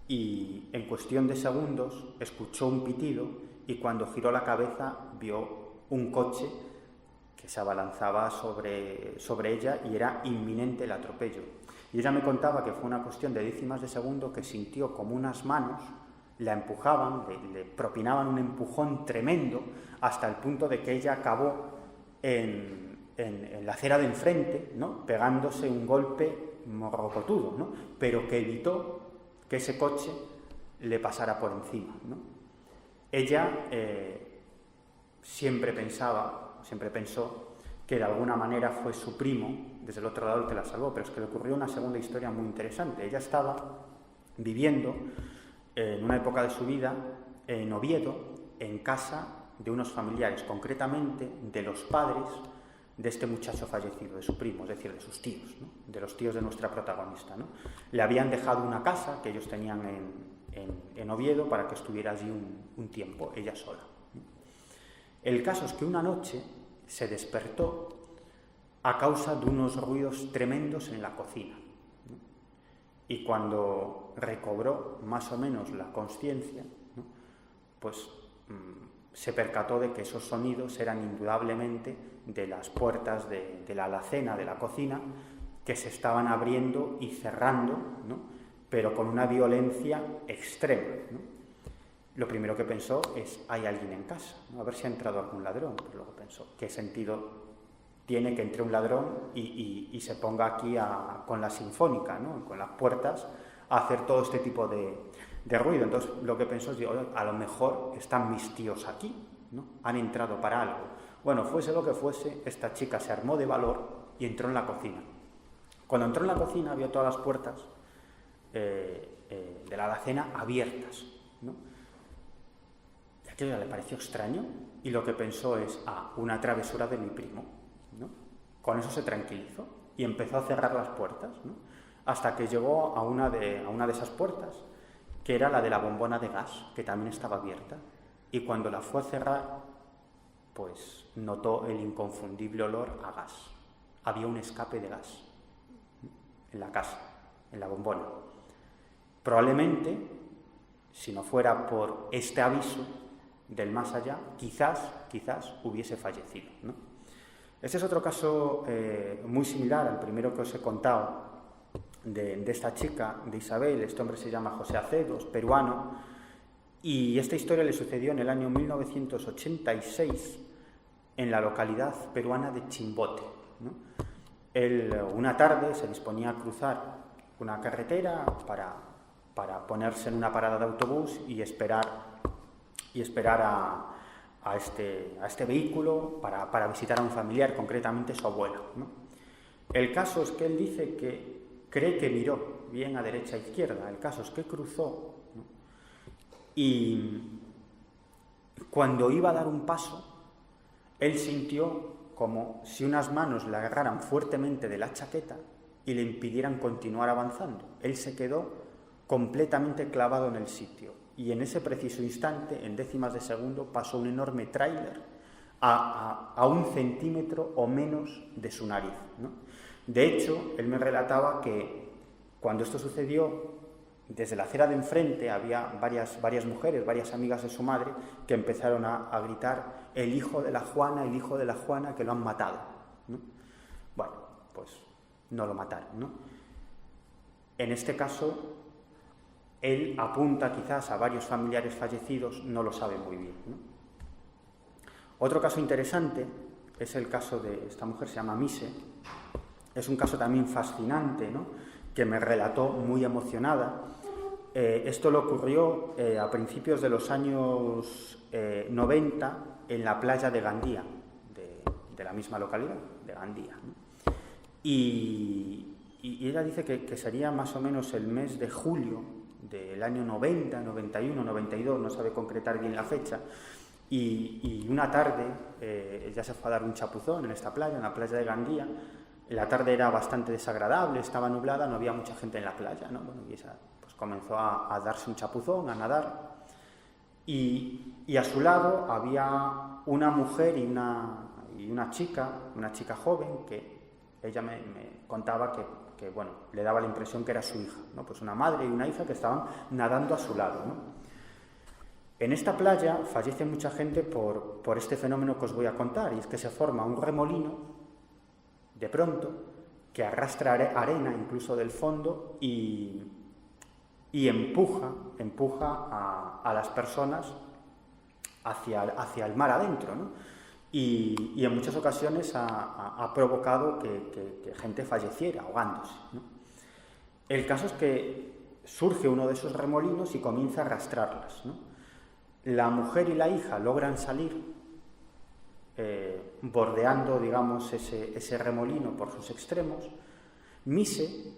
y en cuestión de segundos escuchó un pitido y cuando giró la cabeza vio un coche que se abalanzaba sobre ella y era inminente el atropello. Y ella me contaba que fue una cuestión de décimas de segundo que sintió como unas manos la empujaban, le propinaban un empujón tremendo hasta el punto de que ella acabó en la acera de enfrente, ¿no?, pegándose un golpe morrocotudo, ¿no?, pero que evitó que ese coche le pasara por encima, ¿no? Ella siempre pensó que de alguna manera fue su primo desde el otro lado el que la salvó, pero es que le ocurrió una segunda historia muy interesante. Ella estaba viviendo en una época de su vida en Oviedo, en casa de unos familiares, concretamente de los padres de este muchacho fallecido, de su primo, es decir, de sus tíos, ¿no?, de los tíos de nuestra protagonista, ¿no? Le habían dejado una casa que ellos tenían en Oviedo para que estuviera allí un tiempo, ella sola, ¿no? El caso es que una noche se despertó a causa de unos ruidos tremendos en la cocina, ¿no? Y cuando recobró más o menos la consciencia, ¿no?, pues se percató de que esos sonidos eran indudablemente de las puertas de la alacena de la cocina que se estaban abriendo y cerrando, ¿no?, pero con una violencia extrema, ¿no? Lo primero que pensó es, hay alguien en casa, ¿no?, a ver si ha entrado algún ladrón. Pero luego pensó, ¿qué sentido tiene que entre un ladrón y se ponga aquí con la sinfónica, ¿no?, con las puertas, a hacer todo este tipo de ruido? Entonces lo que pensó es, a lo mejor están mis tíos aquí, ¿no?, han entrado para algo. Bueno, fuese lo que fuese, esta chica se armó de valor y entró en la cocina. Cuando entró en la cocina vio todas las puertas de la alacena abiertas, ¿no? Y aquello le pareció extraño y lo que pensó es, una travesura de mi primo, ¿no? Con eso se tranquilizó y empezó a cerrar las puertas, ¿no?, hasta que llegó a una de esas puertas, que era la de la bombona de gas, que también estaba abierta, y cuando la fue a cerrar, pues notó el inconfundible olor a gas. Había un escape de gas en la casa, en la bombona. Probablemente, si no fuera por este aviso del más allá, quizás hubiese fallecido, ¿no? Este es otro caso muy similar al primero que os he contado, de esta chica, de Isabel. Este hombre se llama José Acedo, es peruano, y esta historia le sucedió en el año 1986 en la localidad peruana de Chimbote, ¿no? Él una tarde se disponía a cruzar una carretera para ponerse en una parada de autobús y esperar a este vehículo para visitar a un familiar, concretamente su abuelo, ¿no? El caso es que él dice que cree que miró bien a derecha e izquierda. El caso es que cruzó, ¿no?, y cuando iba a dar un paso, él sintió como si unas manos le agarraran fuertemente de la chaqueta y le impidieran continuar avanzando. Él se quedó completamente clavado en el sitio y en ese preciso instante, en décimas de segundo, pasó un enorme tráiler a 1 centímetro o menos de su nariz, ¿no? De hecho, él me relataba que cuando esto sucedió, desde la acera de enfrente había varias mujeres, varias amigas de su madre, que empezaron a gritar, el hijo de la Juana, que lo han matado, ¿no? Bueno, pues no lo mataron, ¿no? En este caso, él apunta quizás a varios familiares fallecidos, no lo sabe muy bien, ¿no? Otro caso interesante es el caso de esta mujer, se llama Mise. Es un caso también fascinante, ¿no?, que me relató muy emocionada. Esto le ocurrió a principios de los años 90 en la playa de Gandía, de la misma localidad, de Gandía, ¿no? Y ella dice que sería más o menos el mes de julio del año 90, 91, 92, no sabe concretar bien la fecha, y una tarde ella se fue a dar un chapuzón en esta playa, en la playa de Gandía. La tarde era bastante desagradable, estaba nublada, no había mucha gente en la playa, ¿no? Bueno, y ella pues comenzó a darse un chapuzón, a nadar, y a su lado había una mujer y una chica joven que Ella me contaba que, bueno, le daba la impresión que era su hija, ¿no? Pues una madre y una hija que estaban nadando a su lado, ¿no? En esta playa fallece mucha gente por este fenómeno que os voy a contar, y es que se forma un remolino, de pronto, que arrastra arena incluso del fondo y empuja a las personas hacia el mar adentro, ¿no? Y en muchas ocasiones ha provocado que gente falleciera ahogándose, ¿no? El caso es que surge uno de esos remolinos y comienza a arrastrarlas, ¿no? La mujer y la hija logran salir bordeando, digamos, ese remolino por sus extremos. Mise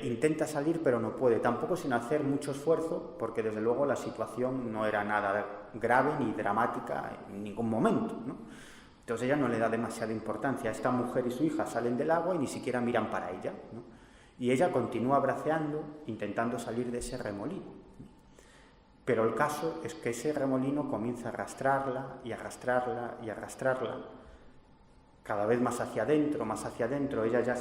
intenta salir pero no puede, tampoco sin hacer mucho esfuerzo, porque desde luego la situación no era nada grave ni dramática en ningún momento, ¿no? Entonces ella no le da demasiada importancia. Esta mujer y su hija salen del agua y ni siquiera miran para ella, ¿no? Y ella continúa braceando, intentando salir de ese remolino. Pero el caso es que ese remolino comienza a arrastrarla y arrastrarla y arrastrarla, cada vez más hacia adentro. Ella ya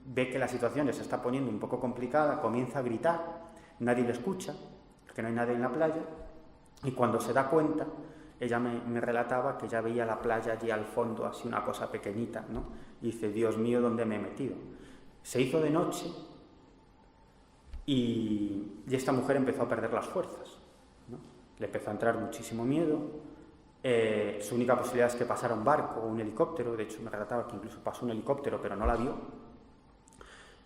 ve que la situación se está poniendo un poco complicada, comienza a gritar, nadie le escucha, porque no hay nadie en la playa, y cuando se da cuenta, ella me relataba que ya veía la playa allí al fondo, así una cosa pequeñita, ¿no? Y dice, Dios mío, ¿dónde me he metido? Se hizo de noche y esta mujer empezó a perder las fuerzas, ¿no? Le empezó a entrar muchísimo miedo. Su única posibilidad es que pasara un barco o un helicóptero. De hecho, me relataba que incluso pasó un helicóptero, pero no la vio.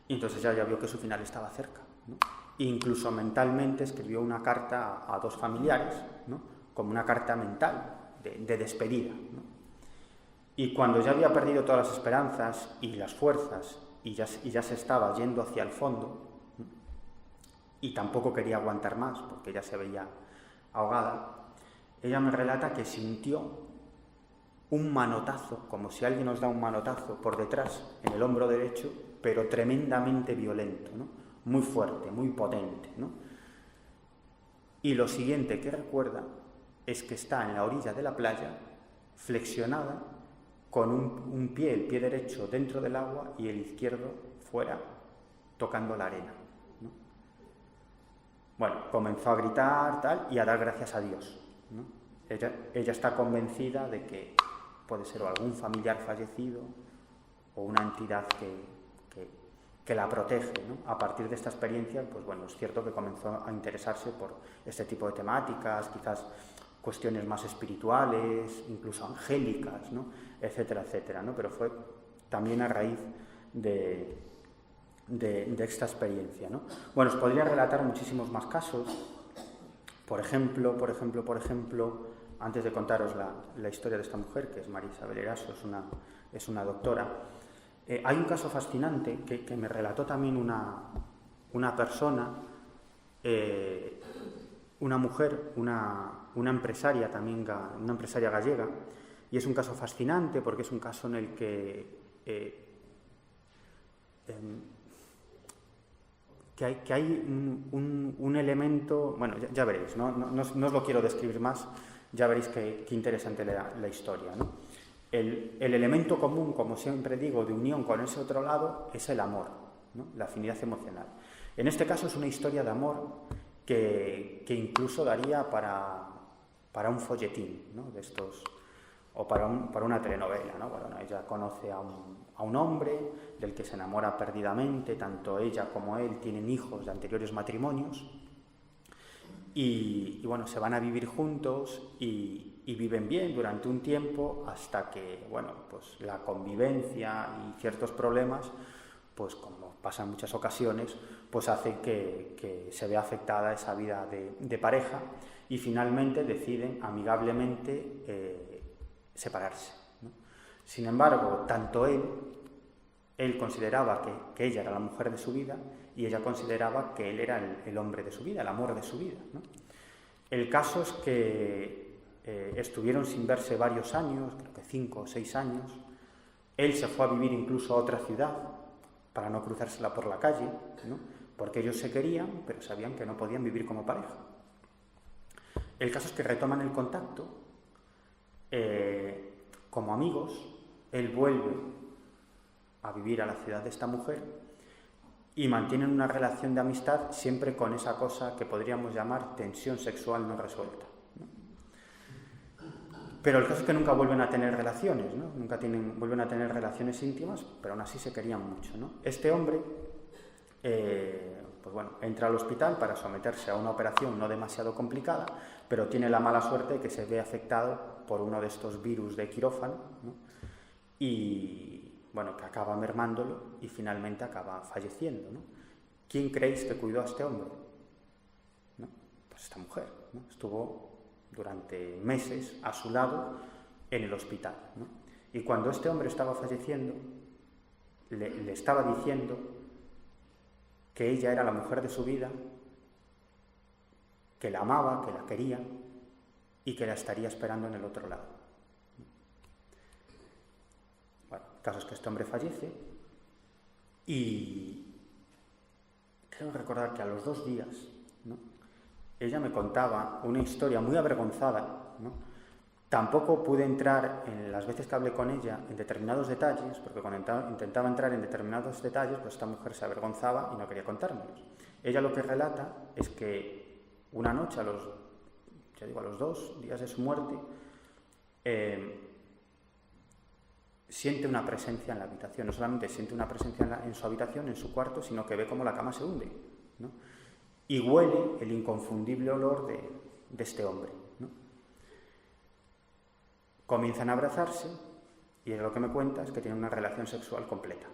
Y entonces ella ya vio que su final estaba cerca, ¿no? Incluso mentalmente escribió una carta a dos familiares, ¿no? Como una carta mental de despedida, ¿no? Y cuando ya había perdido todas las esperanzas y las fuerzas y ya se estaba yendo hacia el fondo, ¿no? Y tampoco quería aguantar más porque ya se veía ahogada, ella me relata que sintió un manotazo, como si alguien nos da un manotazo por detrás en el hombro derecho, pero tremendamente violento, ¿no? Muy fuerte, muy potente, ¿no? Y lo siguiente que recuerda es que está en la orilla de la playa, flexionada, con un pie, el pie derecho dentro del agua y el izquierdo fuera, tocando la arena, ¿no? Bueno, comenzó a gritar, tal, y a dar gracias a Dios, ¿no? Ella está convencida de que puede ser o algún familiar fallecido o una entidad que la protege, ¿no? A partir de esta experiencia, pues bueno, es cierto que comenzó a interesarse por este tipo de temáticas, quizás cuestiones más espirituales, incluso angélicas, ¿no? Etcétera, etcétera, ¿no? Pero fue también a raíz de esta experiencia, ¿no? Bueno, os podría relatar muchísimos más casos. Por ejemplo, antes de contaros la historia de esta mujer, que es María Isabel Eraso, es una doctora, hay un caso fascinante que me relató también una persona, una mujer, una empresaria también, una empresaria gallega, y es un caso fascinante porque es un caso en el que hay un elemento, bueno, ya veréis, no os lo quiero describir más, ya veréis qué interesante la historia, ¿no? El elemento común, como siempre digo, de unión con ese otro lado es el amor, ¿no? La afinidad emocional. En este caso es una historia de amor que incluso daría para un folletín, ¿no? De estos, o para una telenovela, ¿no? Bueno, ella conoce a un hombre del que se enamora perdidamente, tanto ella como él tienen hijos de anteriores matrimonios y bueno, se van a vivir juntos y viven bien durante un tiempo hasta que, bueno, pues la convivencia y ciertos problemas, pues como pasa en muchas ocasiones, pues hace que se vea afectada esa vida de pareja y finalmente deciden amigablemente separarse, ¿no? Sin embargo, tanto él consideraba que ella era la mujer de su vida y ella consideraba que él era el hombre de su vida, el amor de su vida, ¿no? El caso es que estuvieron sin verse varios años, creo que 5 o 6 años. Él se fue a vivir incluso a otra ciudad para no cruzársela por la calle, ¿no? Porque ellos se querían, pero sabían que no podían vivir como pareja. El caso es que retoman el contacto como amigos. Él vuelve a vivir a la ciudad de esta mujer y mantienen una relación de amistad siempre con esa cosa que podríamos llamar tensión sexual no resuelta, ¿no? Pero el caso es que nunca vuelven a tener relaciones, ¿no? Vuelven a tener relaciones íntimas, pero aún así se querían mucho, ¿no? Este hombre, pues bueno, entra al hospital para someterse a una operación no demasiado complicada, pero tiene la mala suerte de que se ve afectado por uno de estos virus de quirófano, ¿no? Y bueno, que acaba mermándolo y finalmente acaba falleciendo, ¿no? ¿Quién creéis que cuidó a este hombre? ¿No? Pues esta mujer, ¿no? Estuvo durante meses a su lado en el hospital, ¿no? Y cuando este hombre estaba falleciendo, le estaba diciendo que ella era la mujer de su vida, que la amaba, que la quería y que la estaría esperando en el otro lado. Bueno, el caso es que este hombre fallece y creo recordar que a los 2 días, ¿no?, ella me contaba una historia muy avergonzada, ¿no? Tampoco pude entrar, en las veces que hablé con ella, en determinados detalles, porque cuando intentaba entrar en determinados detalles, pues esta mujer se avergonzaba y no quería contármelos. Ella lo que relata es que una noche, a los 2 días de su muerte, siente una presencia en la habitación. No solamente siente una presencia en su habitación, en su cuarto, sino que ve cómo la cama se hunde, ¿no? Y huele el inconfundible olor de este hombre, ¿no? Comienzan a abrazarse y lo que me cuenta es que tienen una relación sexual completa.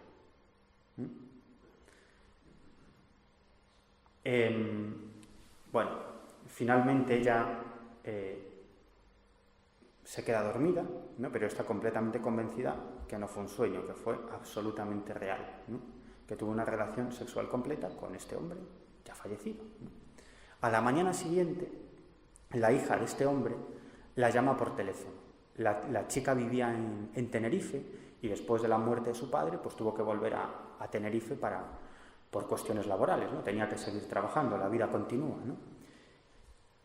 Bueno, finalmente ella se queda dormida, ¿no? Pero está completamente convencida que no fue un sueño, que fue absolutamente real, ¿no? Que tuvo una relación sexual completa con este hombre ya fallecido, ¿no? A la mañana siguiente, la hija de este hombre la llama por teléfono. La chica vivía en Tenerife y después de la muerte de su padre, pues tuvo que volver a Tenerife por cuestiones laborales, ¿no? Tenía que seguir trabajando, la vida continúa, ¿no?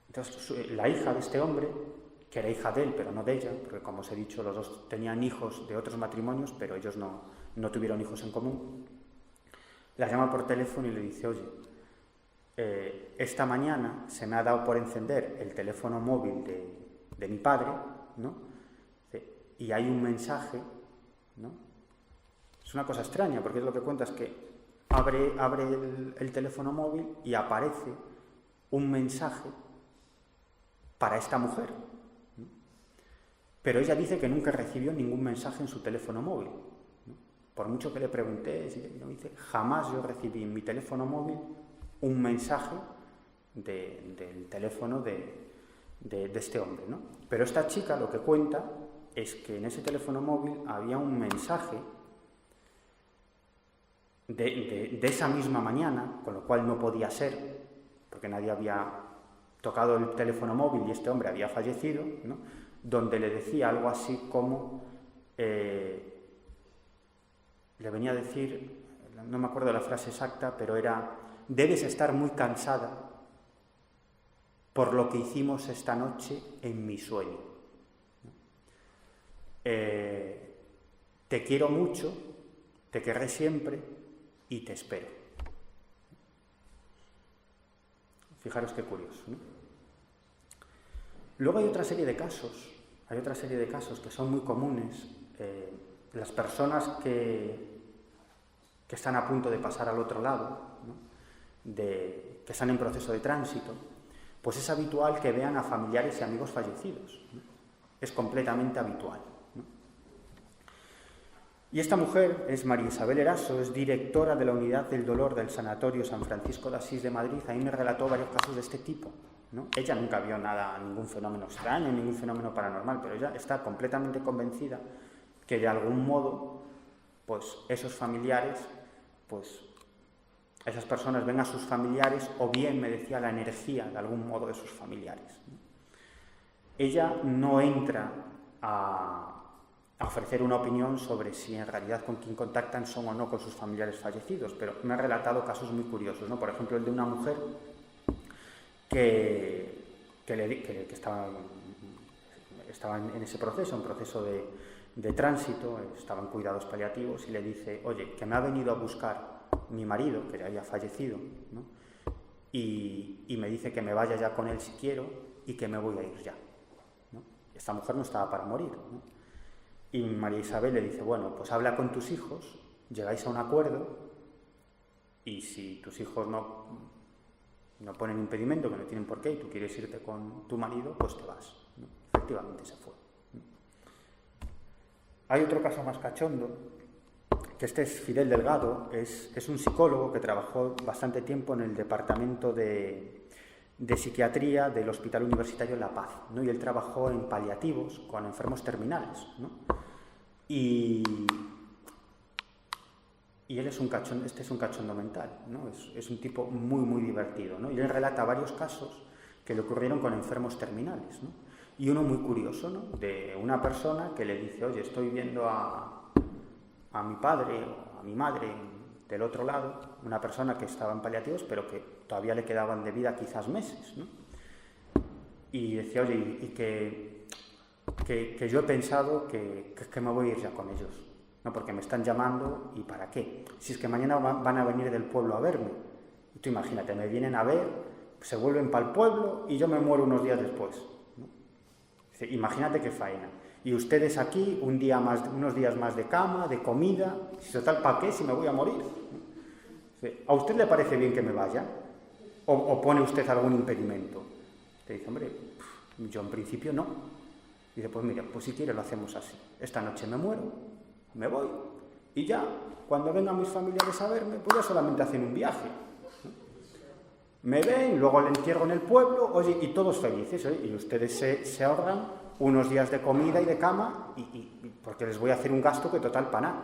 Entonces, la hija de este hombre, que era hija de él, pero no de ella, porque como os he dicho, los dos tenían hijos de otros matrimonios, pero ellos no tuvieron hijos en común, la llama por teléfono y le dice: oye, esta mañana se me ha dado por encender el teléfono móvil de mi padre, ¿no? Y hay un mensaje, ¿no? Es una cosa extraña, porque es lo que cuenta, es que abre el teléfono móvil y aparece un mensaje para esta mujer, ¿no? Pero ella dice que nunca recibió ningún mensaje en su teléfono móvil, ¿no? Por mucho que le pregunté, me dice: jamás yo recibí en mi teléfono móvil un mensaje del teléfono de este hombre, ¿no? Pero esta chica lo que cuenta es que en ese teléfono móvil había un mensaje de esa misma mañana, con lo cual no podía ser, porque nadie había tocado el teléfono móvil y este hombre había fallecido, ¿no? Donde le decía algo así como, le venía a decir, no me acuerdo de la frase exacta, pero era: debes estar muy cansada por lo que hicimos esta noche en mi sueño. Te quiero mucho, te querré siempre y te espero. Fijaros qué curioso, ¿no? Luego hay otra serie de casos que son muy comunes. Las personas que están a punto de pasar al otro lado, ¿no?, que están en proceso de tránsito, pues es habitual que vean a familiares y amigos fallecidos, ¿no? Es completamente habitual, ¿no? Y esta mujer es María Isabel Eraso, es directora de la Unidad del Dolor del Sanatorio San Francisco de Asís de Madrid. Ahí me relató varios casos de este tipo, ¿no? Ella nunca vio ningún fenómeno extraño, ningún fenómeno paranormal, pero ella está completamente convencida que de algún modo, pues esos familiares, pues esas personas ven a sus familiares, o bien, me decía, la energía de algún modo de sus familiares, ¿no? Ella no entra a ofrecer una opinión sobre si en realidad con quien contactan son o no con sus familiares fallecidos, pero me ha relatado casos muy curiosos, ¿no? Por ejemplo, el de una mujer que estaba en ese proceso, un proceso de tránsito, estaba en cuidados paliativos, y le dice, oye, que me ha venido a buscar mi marido, que ya había fallecido, ¿no? y me dice que me vaya ya con él si quiero y que me voy a ir ya, ¿no? Esta mujer no estaba para morir, ¿no? Y María Isabel le dice, bueno, pues habla con tus hijos, llegáis a un acuerdo, y si tus hijos no ponen impedimento, que no tienen por qué, y tú quieres irte con tu marido, pues te vas, ¿no? Efectivamente se fue, ¿no? Hay otro caso más cachondo, que este es Fidel Delgado, es un psicólogo que trabajó bastante tiempo en el departamento de psiquiatría del Hospital Universitario La Paz, ¿no? Y él trabajó en paliativos con enfermos terminales, ¿no? Y él es un cachondo mental, ¿no? Es un tipo muy, muy divertido, ¿no? Y él relata varios casos que le ocurrieron con enfermos terminales, ¿no? Y uno muy curioso, ¿no? De una persona que le dice, oye, estoy viendo a mi padre o a mi madre del otro lado, una persona que estaba en paliativos, pero que todavía le quedaban de vida quizás meses, ¿no? Y decía, oye, y que yo he pensado que me voy a ir ya con ellos, ¿no? Porque me están llamando, ¿y para qué? Si es que mañana van a venir del pueblo a verme. Y tú imagínate, me vienen a ver, se vuelven para el pueblo y yo me muero unos días después, ¿no? Dice, imagínate qué faena. Y ustedes aquí, unos días más de cama, de comida, si total, ¿para qué? Si me voy a morir. ¿A usted le parece bien que me vaya? ¿O pone usted algún impedimento? Te dice, hombre, yo en principio no. Dice, pues mira, pues si quiere lo hacemos así. Esta noche me muero, me voy, y ya, cuando vengan mis familiares a verme, pues ya solamente hacen un viaje. Me ven, luego le entierro en el pueblo, oye, y todos felices, ¿eh? Y ustedes se ahorran unos días de comida y de cama, porque les voy a hacer un gasto que total para nada.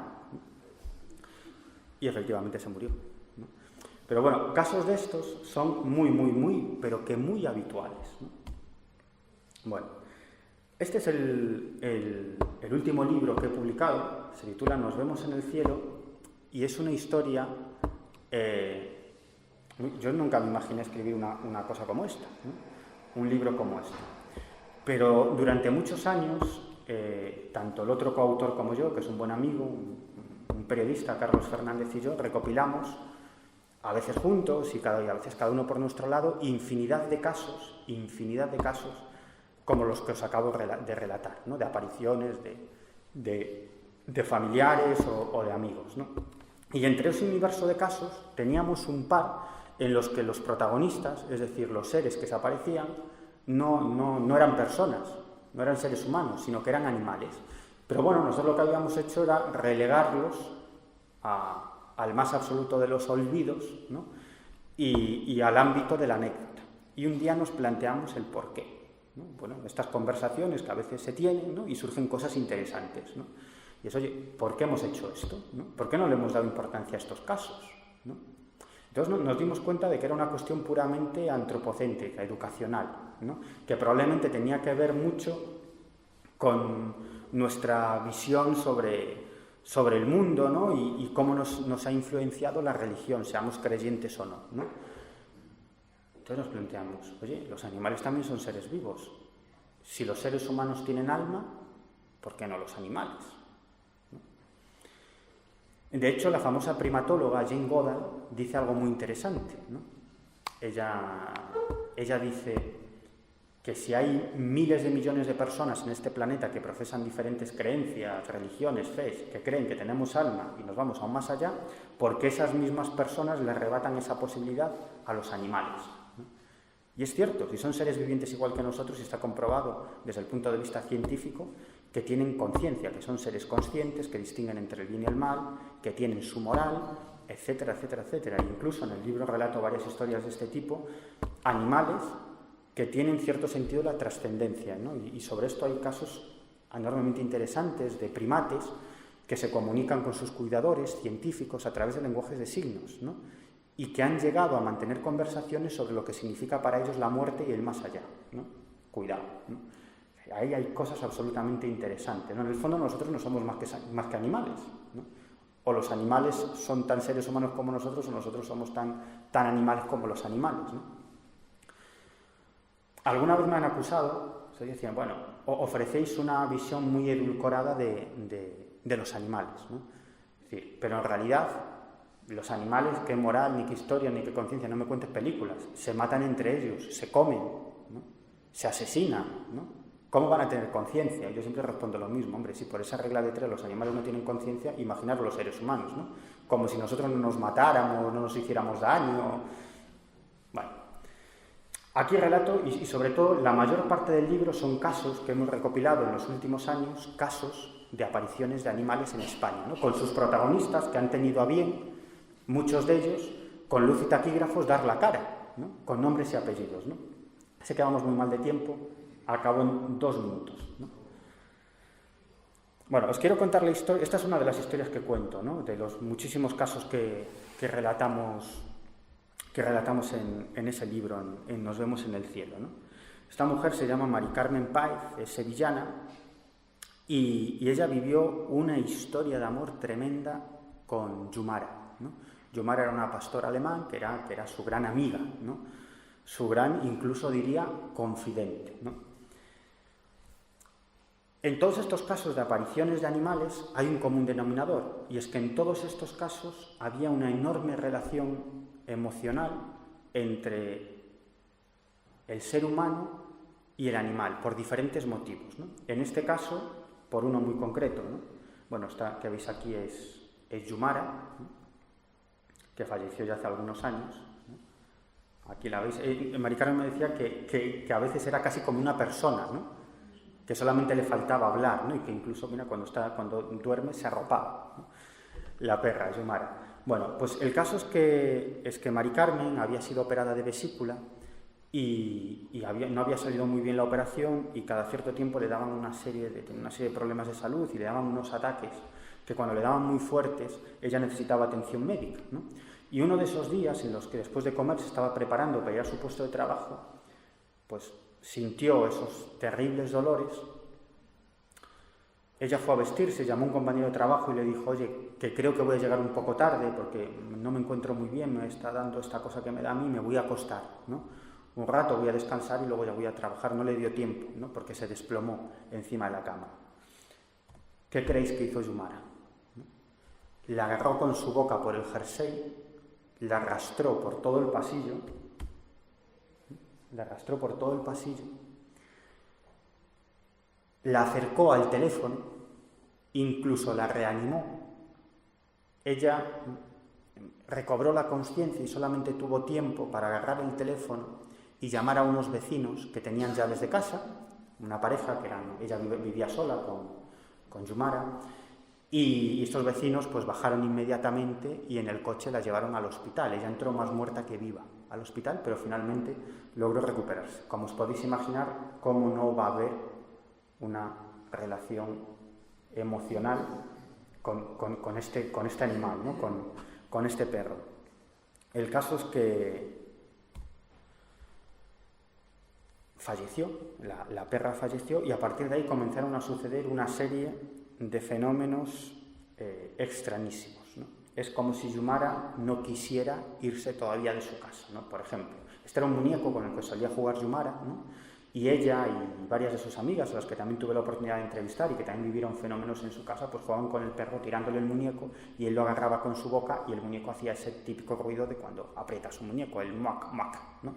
Y efectivamente se murió, ¿no? Pero bueno, casos de estos son muy, pero que muy habituales, ¿no? Bueno, este es el último libro que he publicado, se titula Nos vemos en el cielo, y es una historia... yo nunca me imaginé escribir una cosa como esta, ¿no? Un libro como este. Pero durante muchos años, tanto el otro coautor como yo, que es un buen amigo, un periodista, Carlos Fernández, y yo, recopilamos, a veces juntos y a veces cada uno por nuestro lado, infinidad de casos, como los que os acabo de relatar, ¿no? De apariciones, de familiares o de amigos, ¿no? Y entre ese universo de casos teníamos un par en los que los protagonistas, es decir, los seres que se aparecían, no eran personas, no eran seres humanos, sino que eran animales. Pero bueno, nosotros lo que habíamos hecho era relegarlos al más absoluto de los olvidos, ¿no? y al ámbito de la anécdota. Y un día nos planteamos el porqué, ¿no? Bueno, estas conversaciones que a veces se tienen, ¿no? Y surgen cosas interesantes, ¿no? Y es, oye, ¿por qué hemos hecho esto, ¿no? ¿Por qué no le hemos dado importancia a estos casos, ¿no? Entonces nos dimos cuenta de que era una cuestión puramente antropocéntrica, educacional, ¿no? Que probablemente tenía que ver mucho con nuestra visión sobre el mundo, ¿no? Y cómo nos ha influenciado la religión, seamos creyentes o no. Entonces nos planteamos, oye, los animales también son seres vivos. Si los seres humanos tienen alma, ¿por qué no los animales? De hecho, la famosa primatóloga Jane Goodall dice algo muy interesante, ¿no? Ella dice que si hay miles de millones de personas en este planeta que profesan diferentes creencias, religiones, fe, que creen que tenemos alma y nos vamos aún más allá, ¿por qué esas mismas personas le arrebatan esa posibilidad a los animales? Y es cierto, si son seres vivientes igual que nosotros, y está comprobado desde el punto de vista científico que tienen conciencia, que son seres conscientes, que distinguen entre el bien y el mal, que tienen su moral, etcétera, etcétera, etcétera. E incluso en el libro relato varias historias de este tipo, animales que tienen cierto sentido la trascendencia, ¿no? Y sobre esto hay casos enormemente interesantes de primates que se comunican con sus cuidadores científicos a través de lenguajes de signos, ¿no? Y que han llegado a mantener conversaciones sobre lo que significa para ellos la muerte y el más allá, ¿no? Cuidado, ¿no? Ahí hay cosas absolutamente interesantes, ¿no? En el fondo nosotros no somos más que animales, ¿no? O los animales son tan seres humanos como nosotros, o nosotros somos tan animales como los animales, ¿no? Alguna vez me han acusado, se decían, bueno, ofrecéis una visión muy edulcorada de los animales, ¿no? Es decir, pero en realidad los animales, qué moral, ni qué historia, ni qué conciencia, no me cuentes películas, se matan entre ellos, se comen, ¿no? Se asesinan, ¿no? ¿Cómo van a tener conciencia? Yo siempre respondo lo mismo, hombre, si por esa regla de 3 los animales no tienen conciencia, imaginaros los seres humanos, ¿no? Como si nosotros no nos matáramos, no nos hiciéramos daño. Bueno, aquí relato, y sobre todo la mayor parte del libro son casos que hemos recopilado en los últimos años, casos de apariciones de animales en España, ¿no? Con sus protagonistas que han tenido a bien, muchos de ellos, con luz y taquígrafos, dar la cara, ¿no? Con nombres y apellidos, ¿no? Sé que vamos muy mal de tiempo, acabo en 2 minutos, ¿no? Bueno, os quiero contar la historia. Esta es una de las historias que cuento, ¿no? De los muchísimos casos que relatamos en ese libro, en Nos vemos en el cielo, ¿no? Esta mujer se llama Mari Carmen Páez, es sevillana, y ella vivió una historia de amor tremenda con Yumara, ¿no? Yumara era una pastora alemán que era su gran amiga, ¿no? Su gran, incluso diría, confidente, ¿no? En todos estos casos de apariciones de animales hay un común denominador, y es que en todos estos casos había una enorme relación emocional entre el ser humano y el animal, por diferentes motivos, ¿no? En este caso, por uno muy concreto, ¿no? Bueno, esta que veis aquí es Yumara, ¿no? Que falleció ya hace algunos años, ¿no? Aquí la veis. Mari Carmen me decía que a veces era casi como una persona, ¿no? Que solamente le faltaba hablar, ¿no? Y que incluso, mira, cuando duerme se arropaba, ¿no? La perra, Yumara. Bueno, pues el caso es que Mari Carmen había sido operada de vesícula y no había salido muy bien la operación, y cada cierto tiempo le daban una serie de problemas de salud y le daban unos ataques que, cuando le daban muy fuertes, ella necesitaba atención médica, ¿no? Y uno de esos días en los que, después de comer, se estaba preparando para ir a su puesto de trabajo, pues sintió esos terribles dolores. Ella fue a vestirse, llamó a un compañero de trabajo y le dijo: oye, que creo que voy a llegar un poco tarde porque no me encuentro muy bien, me está dando esta cosa que me da a mí, me voy a acostar, ¿no? Un rato voy a descansar y luego ya voy a trabajar. No le dio tiempo, ¿no? Porque se desplomó encima de la cama. ¿Qué creéis que hizo Yumara? ¿No? La agarró con su boca por el jersey, la arrastró por todo el pasillo, la acercó al teléfono, incluso la reanimó. Ella recobró la conciencia y solamente tuvo tiempo para agarrar el teléfono y llamar a unos vecinos que tenían llaves de casa, una pareja ella vivía sola con Yumara, y estos vecinos pues bajaron inmediatamente y en el coche la llevaron al hospital. Ella entró más muerta que viva al hospital, pero finalmente logró recuperarse. Como os podéis imaginar, cómo no va a haber una relación emocional con este animal, ¿no? Con este perro. El caso es que falleció, la perra falleció, y a partir de ahí comenzaron a suceder una serie de fenómenos extrañísimos, ¿no? Es como si Yumara no quisiera irse todavía de su casa, ¿no? Por ejemplo, este era un muñeco con el que solía jugar Yumara, ¿no? Y ella y varias de sus amigas, a las que también tuve la oportunidad de entrevistar y que también vivieron fenómenos en su casa, pues jugaban con el perro tirándole el muñeco, y él lo agarraba con su boca y el muñeco hacía ese típico ruido de cuando aprietas un muñeco, el muac, muac, ¿no?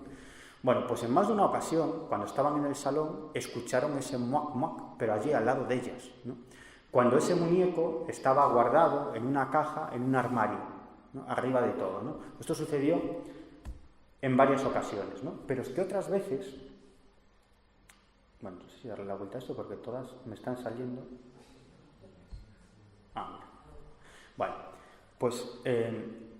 Bueno, pues en más de una ocasión, cuando estaban en el salón, escucharon ese muac, muac, pero allí al lado de ellas, ¿no? Cuando ese muñeco estaba guardado en una caja, en un armario, ¿no? Arriba de todo, ¿no? Esto sucedió en varias ocasiones, ¿no? Pero es que otras veces... Bueno, no sé si darle la vuelta a esto porque todas me están saliendo... Mira. Bueno, pues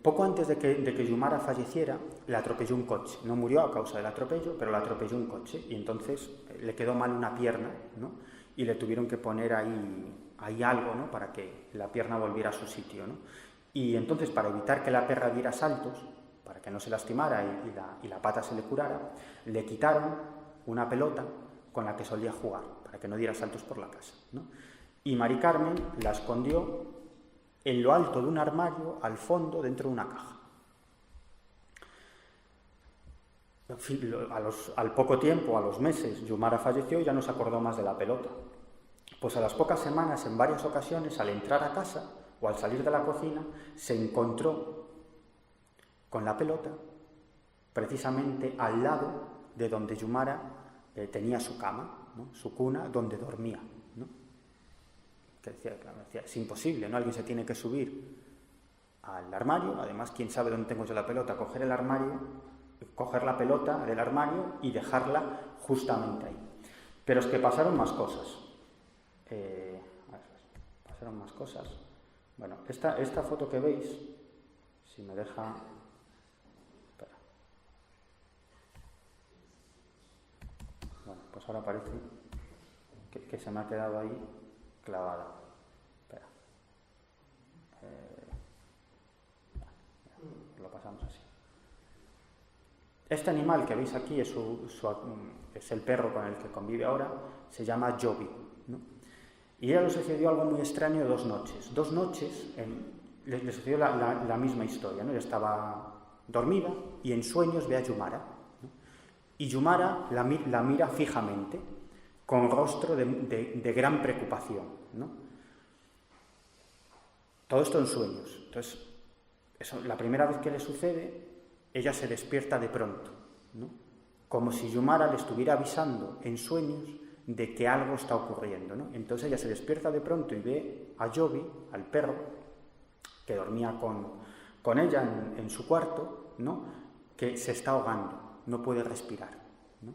poco antes de que Yumara falleciera, le atropelló un coche. No murió a causa del atropello, pero le atropelló un coche, y entonces le quedó mal una pierna, ¿no? Y le tuvieron que poner ahí algo, ¿no? Para que la pierna volviera a su sitio, ¿no? Y entonces, para evitar que la perra diera saltos, para que no se lastimara y la pata se le curara, le quitaron una pelota con la que solía jugar, para que no diera saltos por la casa, ¿no? Y Mari Carmen la escondió en lo alto de un armario, al fondo, dentro de una caja. al poco tiempo, a los meses, Yumara falleció y ya no se acordó más de la pelota. Pues a las pocas semanas, en varias ocasiones, al entrar a casa o al salir de la cocina, se encontró con la pelota precisamente al lado de donde Yumara tenía su cama, ¿no? Su cuna, donde dormía, ¿no? Que decía, es imposible, ¿no? Alguien se tiene que subir al armario, además, quién sabe dónde tengo yo la pelota, coger el armario, coger la pelota del armario y dejarla justamente ahí. Pero es que pasaron más cosas. Pasaron más cosas. Bueno, esta foto que veis, si me deja... Espera. Bueno, pues ahora parece que se me ha quedado ahí clavada. Espera. Lo pasamos así. Este animal que veis aquí es el perro con el que convive ahora, se llama Jovi, ¿no? Y a ella le sucedió algo muy extraño 2 noches. 2 noches le sucedió la misma historia, ¿no? Ella estaba dormida y en sueños ve a Yumara, ¿no? Y Yumara la mira fijamente, con rostro de gran preocupación, ¿no? Todo esto en sueños. Entonces, la primera vez que le sucede, ella se despierta de pronto, ¿no? Como si Yumara le estuviera avisando en sueños de que algo está ocurriendo, ¿no? Entonces ella se despierta de pronto y ve a Jovi, al perro, que dormía con ella en su cuarto, ¿no? Que se está ahogando, no puede respirar, ¿no?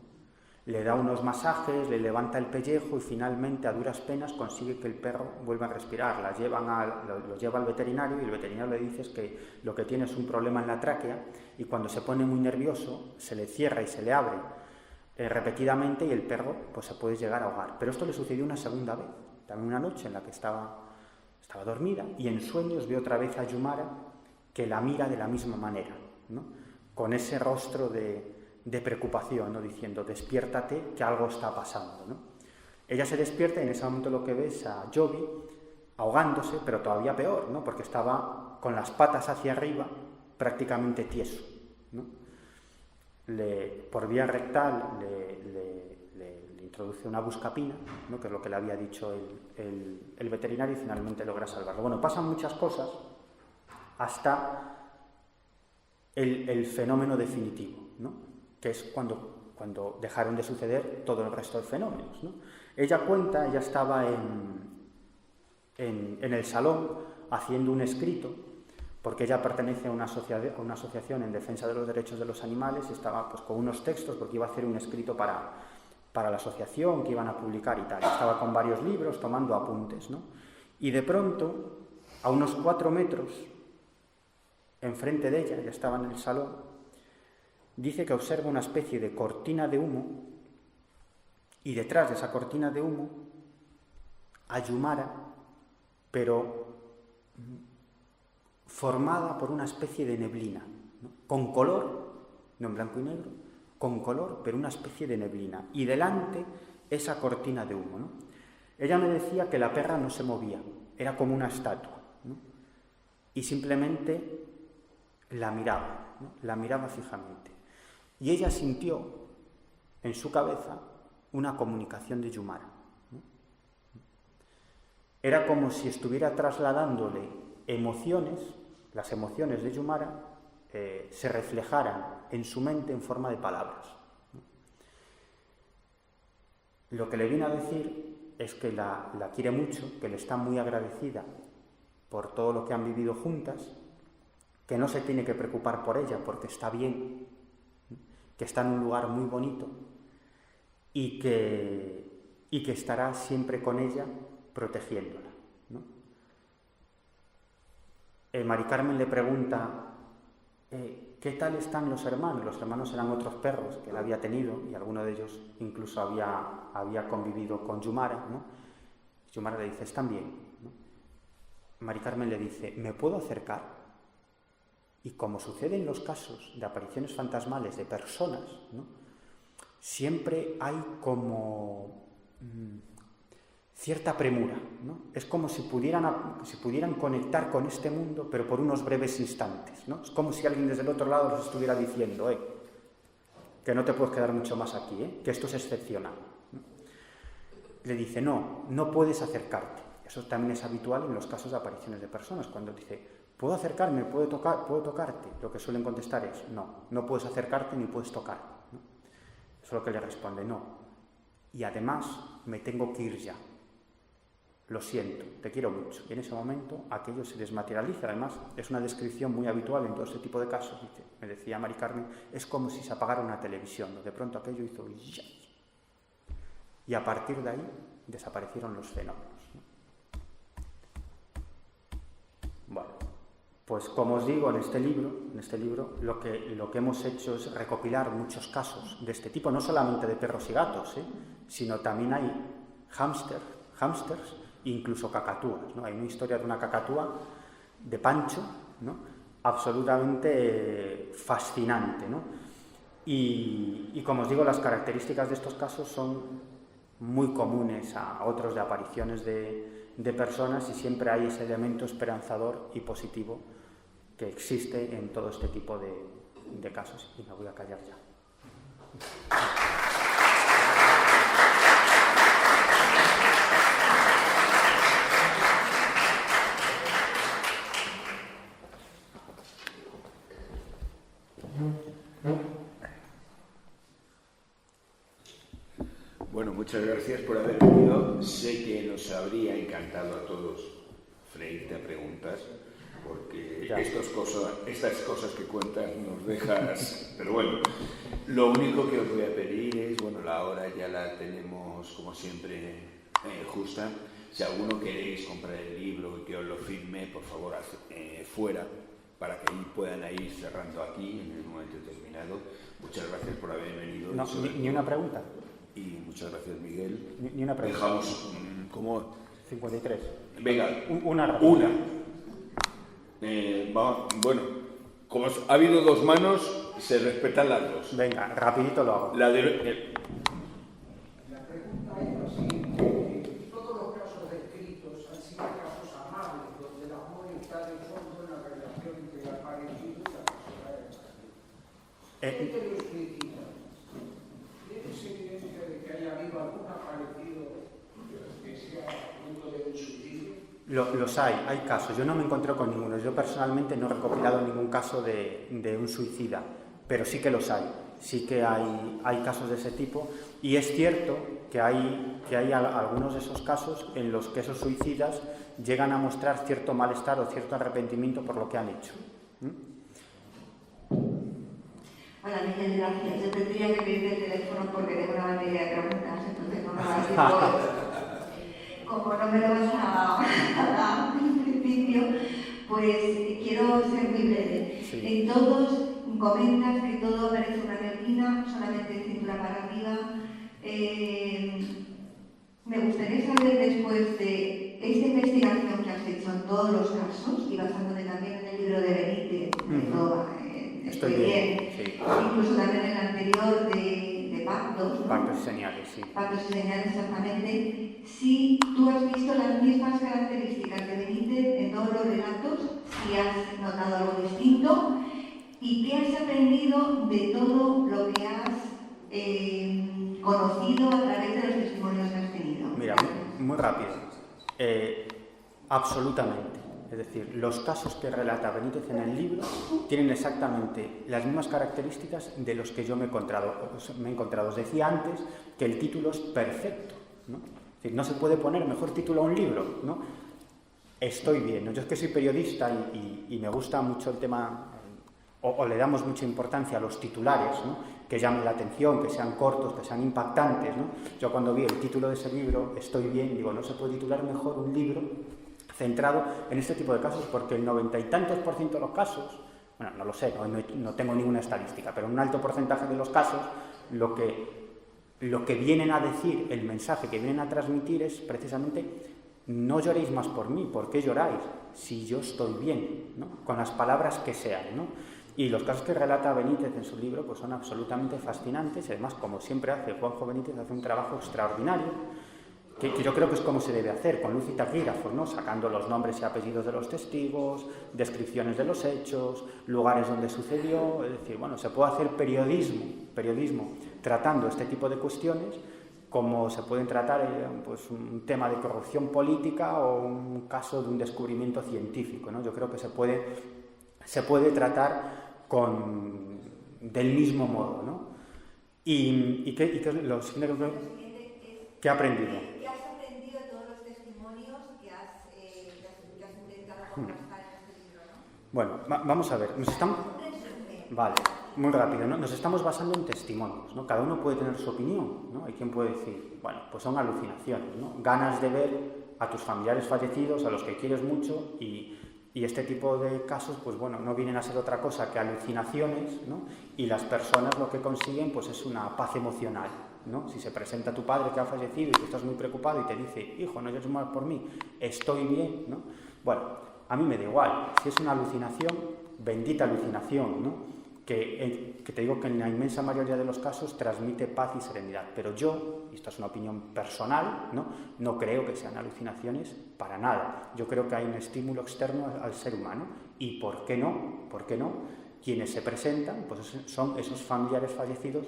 Le da unos masajes, le levanta el pellejo y finalmente, a duras penas, consigue que el perro vuelva a respirar. Lo lleva al veterinario y el veterinario le dice que lo que tiene es un problema en la tráquea y cuando se pone muy nervioso se le cierra y se le abre repetidamente y el perro pues se puede llegar a ahogar. Pero esto le sucedió una segunda vez, también una noche en la que estaba dormida y en sueños ve otra vez a Yumara que la mira de la misma manera, ¿no? Con ese rostro de preocupación, ¿no? Diciendo, despiértate, que algo está pasando, ¿no? Ella se despierta y en ese momento lo que ve es a Jovi ahogándose, pero todavía peor, ¿no? Porque estaba con las patas hacia arriba, prácticamente tieso, ¿no? Por vía rectal le introduce una buscapina, ¿no? Que es lo que le había dicho el veterinario y finalmente logra salvarlo. Bueno, pasan muchas cosas hasta el fenómeno definitivo, ¿no? Que es cuando dejaron de suceder todo el resto de fenómenos, ¿no? Ella estaba en el salón haciendo un escrito, porque ella pertenece a una asociación en defensa de los derechos de los animales, y estaba pues con unos textos, porque iba a hacer un escrito para la asociación que iban a publicar y tal. Estaba con varios libros tomando apuntes, ¿no? Y de pronto, a unos 4 metros, enfrente de ella, ya estaba en el salón, dice que observa una especie de cortina de humo y detrás de esa cortina de humo a Yumara, pero formada por una especie de neblina, ¿no? Con color, no en blanco y negro, con color, pero una especie de neblina. Y delante esa cortina de humo, ¿no? Ella me decía que la perra no se movía, era como una estatua, ¿no? Y simplemente la miraba, ¿no? La miraba fijamente. Y ella sintió en su cabeza una comunicación de Yumara, ¿no? Era como si estuviera trasladándole emociones, las emociones de Yumara se reflejaran en su mente en forma de palabras, ¿no? Lo que le viene a decir es que la quiere mucho, que le está muy agradecida por todo lo que han vivido juntas, que no se tiene que preocupar por ella porque está bien, que está en un lugar muy bonito y que estará siempre con ella protegiéndola, ¿no? Mari Carmen le pregunta ¿qué tal están los hermanos? Los hermanos eran otros perros que él había tenido y alguno de ellos incluso había convivido con Yumara, ¿no? Yumara le dice, están bien, ¿no? Mari Carmen le dice, ¿me puedo acercar? Y como sucede en los casos de apariciones fantasmales de personas, ¿no? Siempre hay como cierta premura, ¿no? Es como si pudieran conectar con este mundo, pero por unos breves instantes, ¿no? Es como si alguien desde el otro lado les estuviera diciendo, que no te puedes quedar mucho más aquí, que esto es excepcional. Le dice, no puedes acercarte. Eso también es habitual en los casos de apariciones de personas, cuando dice, ¿puedo acercarme? ¿Puedo tocarte? Lo que suelen contestar es, no puedes acercarte ni puedes tocar. ¿No? Eso es lo que le responde, no. Y además, me tengo que ir ya. Lo siento, te quiero mucho. Y en ese momento aquello se desmaterializa. Además, es una descripción muy habitual en todo este tipo de casos. Me decía Mari Carmen, es como si se apagara una televisión. De pronto aquello hizo ya. Y a partir de ahí desaparecieron los fenómenos. Bueno, pues como os digo, en este libro lo que hemos hecho es recopilar muchos casos de este tipo, no solamente de perros y gatos, sino también hay hámsters, incluso cacatúas, ¿no? Hay una historia de una cacatúa de Pancho, ¿no? Absolutamente fascinante, ¿no? Y como os digo, las características de estos casos son muy comunes a otros de apariciones de personas, y siempre hay ese elemento esperanzador y positivo que existe en todo este tipo de casos. Y me voy a callar ya. Bueno, muchas gracias por haber venido. Sé que nos habría encantado a todos freírte a preguntas, porque estas cosas que cuentas nos dejas... Pero bueno, lo único que os voy a pedir es, bueno, la hora ya la tenemos como siempre justa. Si alguno queréis comprar el libro y que os lo firme, por favor, fuera, para que puedan ir cerrando aquí en el momento determinado. Muchas gracias por haber venido. No, ni una pregunta. Y muchas gracias, Miguel. Ni una pregunta. Dejamos como... 53. Venga, una. Bueno, como ha habido dos manos, se respetan las dos. Venga, rapidito lo hago. La pregunta es la siguiente. Todos los casos descritos han sido casos amables, donde el amor está de fondo en la relación entre el aparecido y la persona de la vida. ¿Qué te lo explica? ¿Tienes evidencia de que haya habido algún aparecido que sea fruto de un suicidio? Los hay casos. Yo no me encontré con ninguno. Yo personalmente no he recopilado ningún caso de un suicida, pero sí que los hay. Sí que hay casos de ese tipo, y es cierto que hay algunos de esos casos en los que esos suicidas llegan a mostrar cierto malestar o cierto arrepentimiento por lo que han hecho. Hola, Miguel, gracias. Yo tendría que pedirte el teléfono porque tengo una batería de preguntas, entonces no me va a decir todo. Como no me lo vas a dar en principio, pues quiero ser muy breve. Sí. En todos comentas que todo merece una neblina, solamente cintura para arriba. Me gustaría saber, después de esta investigación que has hecho en todos los casos, y basándote también en el libro de Benítez, Estoy bien. Sí. Incluso también en el anterior de Pactos, ¿no? Pactos y señales, sí. Pactos y señales, exactamente. Si tú has visto las mismas características de Benítez en todos los relatos, si has notado algo distinto, y qué has aprendido de todo lo que has conocido a través de los testimonios que has tenido. Mira, muy rápido. Absolutamente. Es decir, los casos que relata Benítez en el libro tienen exactamente las mismas características de los que yo me he encontrado. Os decía antes que el título es perfecto, ¿no? Es decir, no se puede poner mejor título a un libro, ¿no? Estoy bien, ¿no? Yo es que soy periodista y me gusta mucho el tema, o le damos mucha importancia a los titulares, ¿no? Que llamen la atención, que sean cortos, que sean impactantes, ¿no? Yo cuando vi el título de ese libro, Estoy bien, digo, no se puede titular mejor un libro centrado en este tipo de casos, porque el 90 y tantos % de los casos, bueno, no lo sé, no tengo ninguna estadística, pero un alto porcentaje de los casos, lo que vienen a decir, el mensaje que vienen a transmitir es precisamente: no lloréis más por mí, ¿por qué lloráis? Si yo estoy bien, ¿no? Con las palabras que sean, ¿no? Y los casos que relata Benítez en su libro pues son absolutamente fascinantes, y además, como siempre hace Juanjo Benítez, hace un trabajo extraordinario, que yo creo que es como se debe hacer, con luz y taquígrafos, ¿no? Sacando los nombres y apellidos de los testigos, descripciones de los hechos, lugares donde sucedió. Es decir, bueno, se puede hacer periodismo periodismo tratando este tipo de cuestiones como se pueden tratar pues, un tema de corrupción política o un caso de un descubrimiento científico, ¿no? Yo creo que se puede tratar del mismo modo, ¿no? ¿Y qué es lo siguiente que he aprendido? ¿Qué has aprendido de todos los testimonios que has intentado contrastar en este libro, ¿no? Bueno, vamos a ver. Vale, muy rápido, ¿no? Nos estamos basando en testimonios, ¿no? Cada uno puede tener su opinión, ¿no? Hay quien puede decir, bueno, pues son alucinaciones, ¿no? Ganas de ver a tus familiares fallecidos, a los que quieres mucho, y este tipo de casos, pues bueno, no vienen a ser otra cosa que alucinaciones, ¿no? Y las personas lo que consiguen, pues es una paz emocional, ¿no? Si se presenta tu padre que ha fallecido y tú estás muy preocupado y te dice, hijo, no llores mal por mí, estoy bien, ¿no? Bueno, a mí me da igual, si es una alucinación, bendita alucinación, ¿no? Que te digo que en la inmensa mayoría de los casos transmite paz y serenidad, pero yo, y esta es una opinión personal, no creo que sean alucinaciones para nada. Yo creo que hay un estímulo externo al ser humano y ¿por qué no? Quienes se presentan pues son esos familiares fallecidos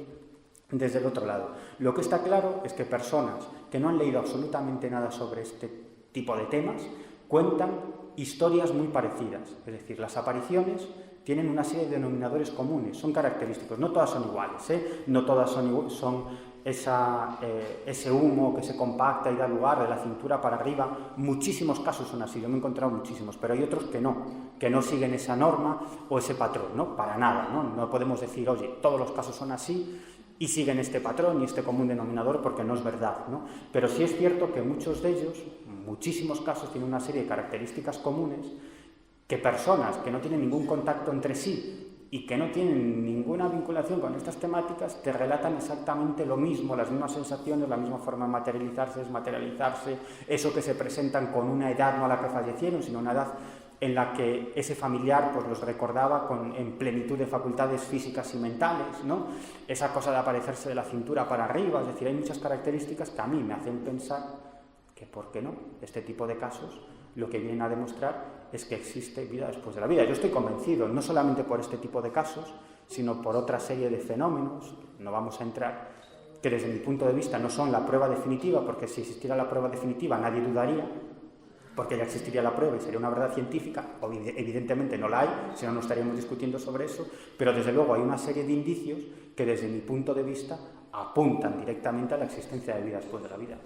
desde el otro lado. Lo que está claro es que personas que no han leído absolutamente nada sobre este tipo de temas cuentan historias muy parecidas, es decir, las apariciones tienen una serie de denominadores comunes, son característicos, no todas son iguales, no todas son ese humo que se compacta y da lugar de la cintura para arriba. Muchísimos casos son así, yo me he encontrado muchísimos, pero hay otros que no siguen esa norma o ese patrón, ¿no? Para nada, no podemos decir, oye, todos los casos son así y siguen este patrón y este común denominador, porque no es verdad, ¿no? Pero sí es cierto que muchos de ellos, muchísimos casos, tienen una serie de características comunes que personas que no tienen ningún contacto entre sí y que no tienen ninguna vinculación con estas temáticas te relatan exactamente lo mismo, las mismas sensaciones, la misma forma de materializarse, eso que se presentan con una edad no a la que fallecieron, sino una edad en la que ese familiar pues, los recordaba en plenitud de facultades físicas y mentales, ¿no? Esa cosa de aparecerse de la cintura para arriba, es decir, hay muchas características que a mí me hacen pensar que, ¿por qué no?, este tipo de casos lo que vienen a demostrar es que existe vida después de la vida. Yo estoy convencido, no solamente por este tipo de casos, sino por otra serie de fenómenos, no vamos a entrar, que desde mi punto de vista no son la prueba definitiva, porque si existiera la prueba definitiva nadie dudaría, porque ya existiría la prueba y sería una verdad científica, evidentemente no la hay, si no estaríamos discutiendo sobre eso, pero desde luego hay una serie de indicios que desde mi punto de vista apuntan directamente a la existencia de vida después de la vida.